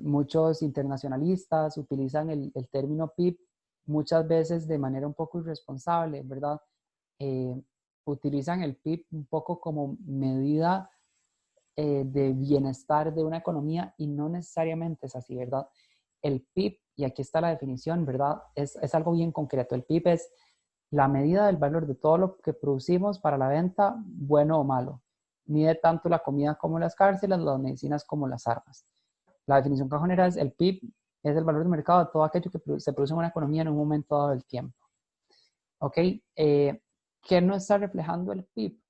[SPEAKER 1] muchos internacionalistas utilizan el término PIB muchas veces de manera un poco irresponsable, ¿verdad? Utilizan el PIB un poco como medida de bienestar de una economía y no necesariamente es así, ¿verdad? El PIB, y aquí está la definición, ¿verdad? Es algo bien concreto. El PIB es la medida del valor de todo lo que producimos para la venta, bueno o malo. Mide tanto la comida como las cárceles, las medicinas como las armas. La definición cajonera es el PIB es el valor de mercado de todo aquello que se produce en una economía en un momento dado del tiempo. ¿Ok? ¿Qué no está reflejando el PIB?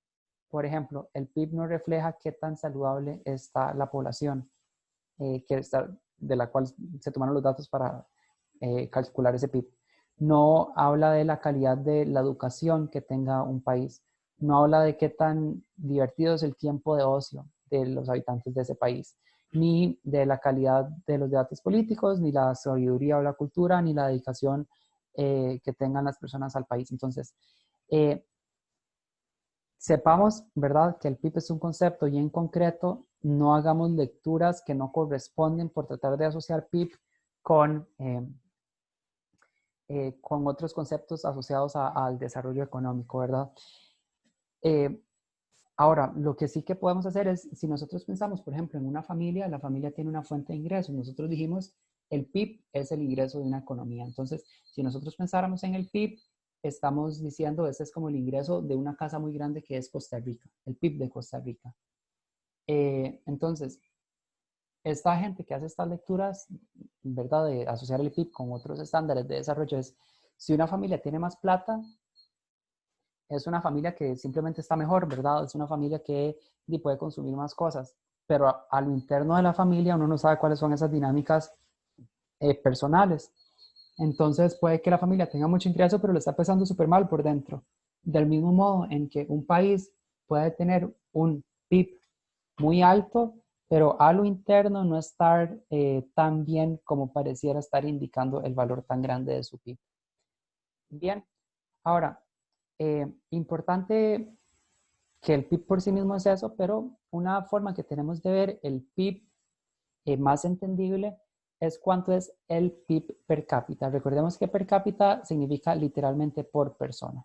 [SPEAKER 1] Por ejemplo, el PIB no refleja qué tan saludable está la población de la cual se tomaron los datos para calcular ese PIB. No habla de la calidad de la educación que tenga un país. No habla de qué tan divertido es el tiempo de ocio de los habitantes de ese país, ni de la calidad de los debates políticos, ni la sabiduría o la cultura, ni la dedicación que tengan las personas al país. Entonces, sepamos, ¿verdad?, que el PIB es un concepto y en concreto no hagamos lecturas que no corresponden por tratar de asociar PIB con otros conceptos asociados al desarrollo económico, ¿verdad? Ahora, lo que sí que podemos hacer es, si nosotros pensamos, por ejemplo, en una familia, la familia tiene una fuente de ingresos. Nosotros dijimos, el PIB es el ingreso de una economía. Entonces, si nosotros pensáramos en el PIB, estamos diciendo, ese es como el ingreso de una casa muy grande que es Costa Rica, el PIB de Costa Rica. Entonces, esta gente que hace estas lecturas, ¿verdad?, de asociar el PIB con otros estándares de desarrollo es, si una familia tiene más plata, es una familia que simplemente está mejor, ¿verdad? Es una familia que puede consumir más cosas, pero a lo interno de la familia uno no sabe cuáles son esas dinámicas personales. Entonces puede que la familia tenga mucho ingreso, pero le está pesando súper mal por dentro. Del mismo modo en que un país puede tener un PIB muy alto, pero a lo interno no estar tan bien como pareciera estar indicando el valor tan grande de su PIB. Bien, ahora, importante que el PIB por sí mismo es eso, pero una forma que tenemos de ver el PIB más entendible es cuánto es el PIB per cápita. Recordemos que per cápita significa literalmente por persona.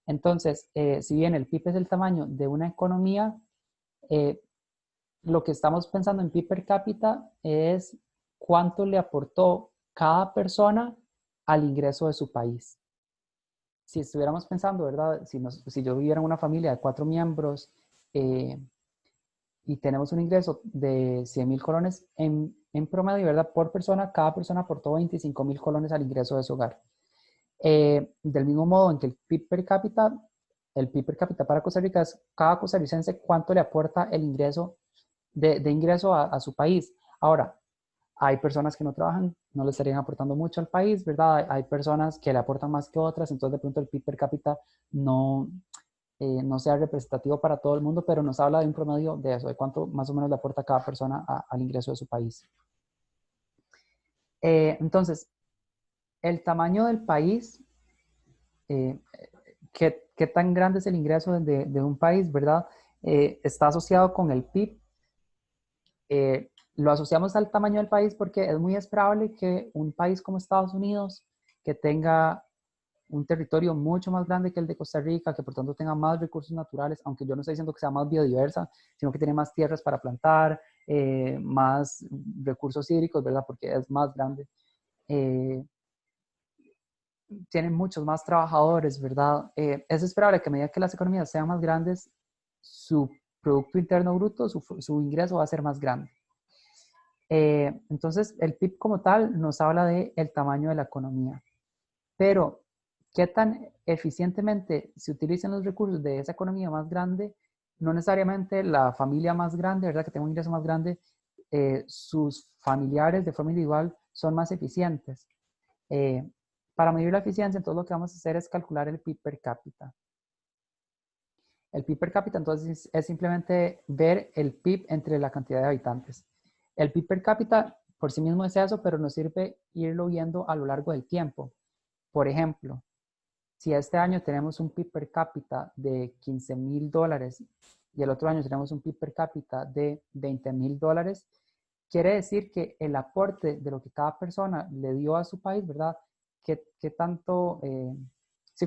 [SPEAKER 1] Entonces, si bien el PIB es el tamaño de una economía, lo que estamos pensando en PIB per cápita es cuánto le aportó cada persona al ingreso de su país. Si estuviéramos pensando, ¿verdad? Si yo viviera en una familia de 4 miembros y tenemos un ingreso de 100,000 colones en promedio, ¿verdad? Por persona, cada persona aportó 25,000 colones al ingreso de su hogar. Del mismo modo en que el PIB per cápita para Costa Rica es cada costarricense cuánto le aporta el ingreso de ingreso a su país. Ahora, hay personas que no trabajan, no le estarían aportando mucho al país, ¿verdad? Hay personas que le aportan más que otras, entonces de pronto el PIB per cápita no sea representativo para todo el mundo, pero nos habla de un promedio de eso, de cuánto más o menos le aporta cada persona al ingreso de su país. Entonces, el tamaño del país, qué tan grande es el ingreso de un país, ¿verdad? Está asociado con el PIB. Lo asociamos al tamaño del país porque es muy esperable que un país como Estados Unidos, que tenga un territorio mucho más grande que el de Costa Rica, que por tanto tenga más recursos naturales, aunque yo no estoy diciendo que sea más biodiversa, sino que tiene más tierras para plantar, más recursos hídricos, ¿verdad? Porque es más grande. Tienen muchos más trabajadores, ¿verdad? Es esperable que a medida que las economías sean más grandes, su Producto Interno Bruto, su ingreso va a ser más grande. Entonces, el PIB como tal nos habla del tamaño de la economía. Pero, ¿qué tan eficientemente se utilizan los recursos de esa economía más grande? No necesariamente la familia más grande, ¿verdad? Que tenga un ingreso más grande, sus familiares de forma individual son más eficientes. Para medir la eficiencia, entonces lo que vamos a hacer es calcular el PIB per cápita. El PIB per cápita, entonces, es simplemente ver el PIB entre la cantidad de habitantes. El PIB per cápita por sí mismo es eso, pero nos sirve irlo viendo a lo largo del tiempo. Por ejemplo, si este año tenemos un PIB per cápita de 15,000 dólares y el otro año tenemos un PIB per cápita de 20,000 dólares, quiere decir que el aporte de lo que cada persona le dio a su país, ¿verdad? ¿Qué tanto,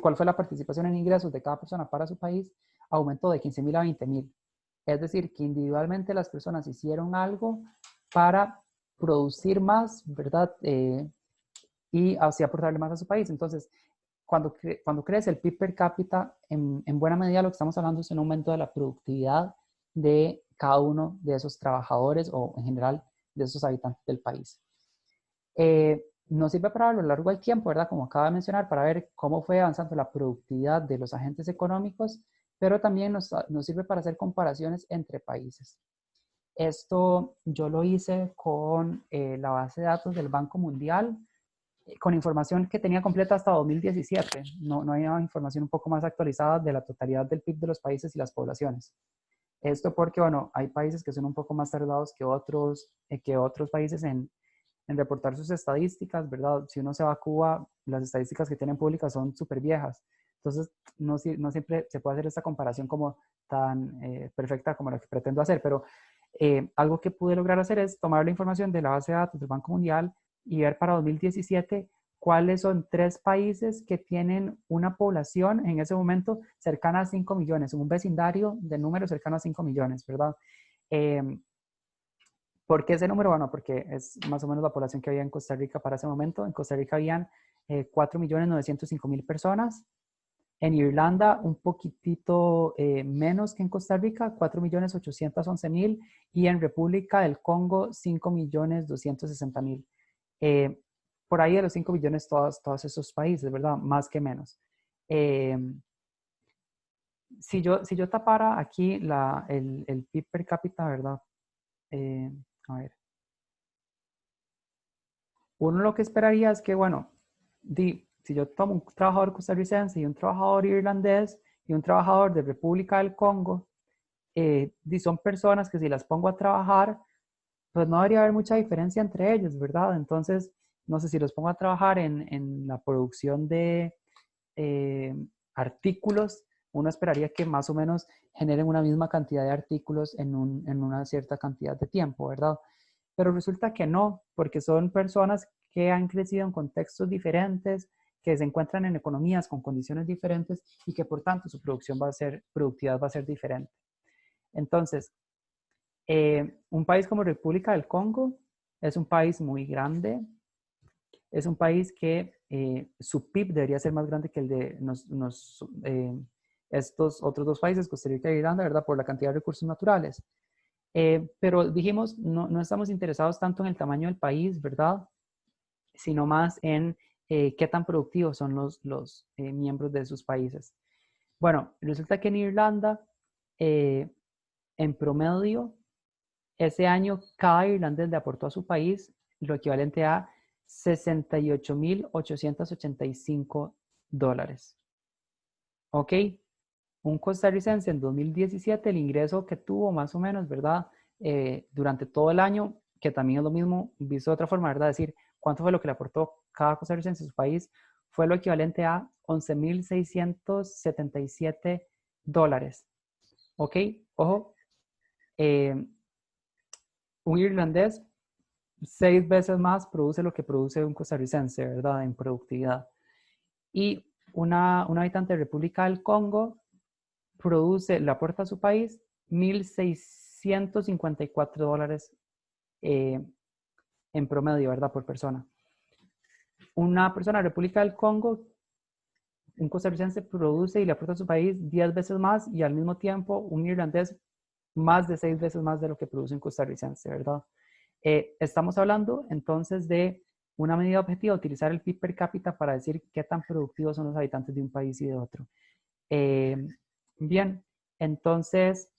[SPEAKER 1] cuál fue la participación en ingresos de cada persona para su país? Aumentó de 15,000 a 20,000. Es decir, que individualmente las personas hicieron algo para producir más, ¿verdad? Y así aportarle más a su país. Entonces, cuando crece el PIB per cápita, en buena medida lo que estamos hablando es un aumento de la productividad de cada uno de esos trabajadores o en general de esos habitantes del país. Nos sirve para a lo largo del tiempo, ¿verdad? Como acaba de mencionar, para ver cómo fue avanzando la productividad de los agentes económicos, pero también nos sirve para hacer comparaciones entre países. Esto yo lo hice con la base de datos del Banco Mundial, con información que tenía completa hasta 2017. No había información un poco más actualizada de la totalidad del PIB de los países y las poblaciones. Esto porque, bueno, hay países que son un poco más tardados que otros países en reportar sus estadísticas, ¿verdad? Si uno se va a Cuba, las estadísticas que tienen públicas son súper viejas. Entonces, no siempre se puede hacer esta comparación como tan perfecta como la que pretendo hacer, pero algo que pude lograr hacer es tomar la información de la base de datos del Banco Mundial y ver para 2017 cuáles son 3 países que tienen una población en ese momento cercana a 5 millones, un vecindario de números cercano a 5 millones, ¿verdad? ¿Por qué ese número? Bueno, porque es más o menos la población que había en Costa Rica para ese momento. En Costa Rica habían 4,905,000 personas. En Irlanda, un poquitito menos que en Costa Rica, 4,811,000. Y en República del Congo, 5,260,000. Por ahí de los 5 millones todos esos países, ¿verdad? Más que menos. Si yo tapara aquí el PIB per cápita, ¿verdad? A ver. Uno lo que esperaría es que, bueno, si yo tomo un trabajador costarricense y un trabajador irlandés y un trabajador de República del Congo, son personas que si las pongo a trabajar, pues no debería haber mucha diferencia entre ellos, ¿verdad? Entonces, no sé si los pongo a trabajar en la producción de artículos, uno esperaría que más o menos generen una misma cantidad de artículos en una cierta cantidad de tiempo, ¿verdad? Pero resulta que no, porque son personas que han crecido en contextos diferentes, que se encuentran en economías con condiciones diferentes y que por tanto su productividad va a ser diferente. Entonces, un país como República del Congo es un país muy grande, es un país que su PIB debería ser más grande que el de estos otros dos países, Costa Rica y Irlanda, ¿verdad? Por la cantidad de recursos naturales. Pero dijimos, no estamos interesados tanto en el tamaño del país, ¿verdad? Sino más en qué tan productivos son los miembros de sus países. Bueno, resulta que en Irlanda, en promedio, ese año cada irlandés le aportó a su país lo equivalente a $68,885. ¿Ok? Un costarricense en 2017, el ingreso que tuvo más o menos, ¿verdad? Durante todo el año, que también es lo mismo, visto de otra forma, ¿verdad? Decir, ¿cuánto fue lo que le aportó cada costarricense a su país? Fue lo equivalente a $11,677. ¿Ok? Ojo, un irlandés 6 veces más produce lo que produce un costarricense, ¿verdad? En productividad. Y un habitante de República del Congo le aporta a su país $1,654 en promedio, ¿verdad? Por persona. Una persona de República del Congo, un costarricense, produce y le aporta a su país 10 veces más y al mismo tiempo un irlandés más de 6 veces más de lo que produce un costarricense, ¿verdad? Estamos hablando entonces de una medida objetiva, utilizar el PIB per cápita para decir qué tan productivos son los habitantes de un país y de otro. Bien, entonces,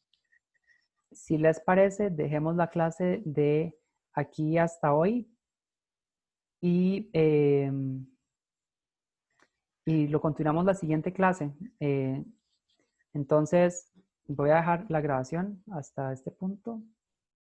[SPEAKER 1] si les parece, dejemos la clase de aquí hasta hoy y lo continuamos la siguiente clase. Entonces, voy a dejar la grabación hasta este punto.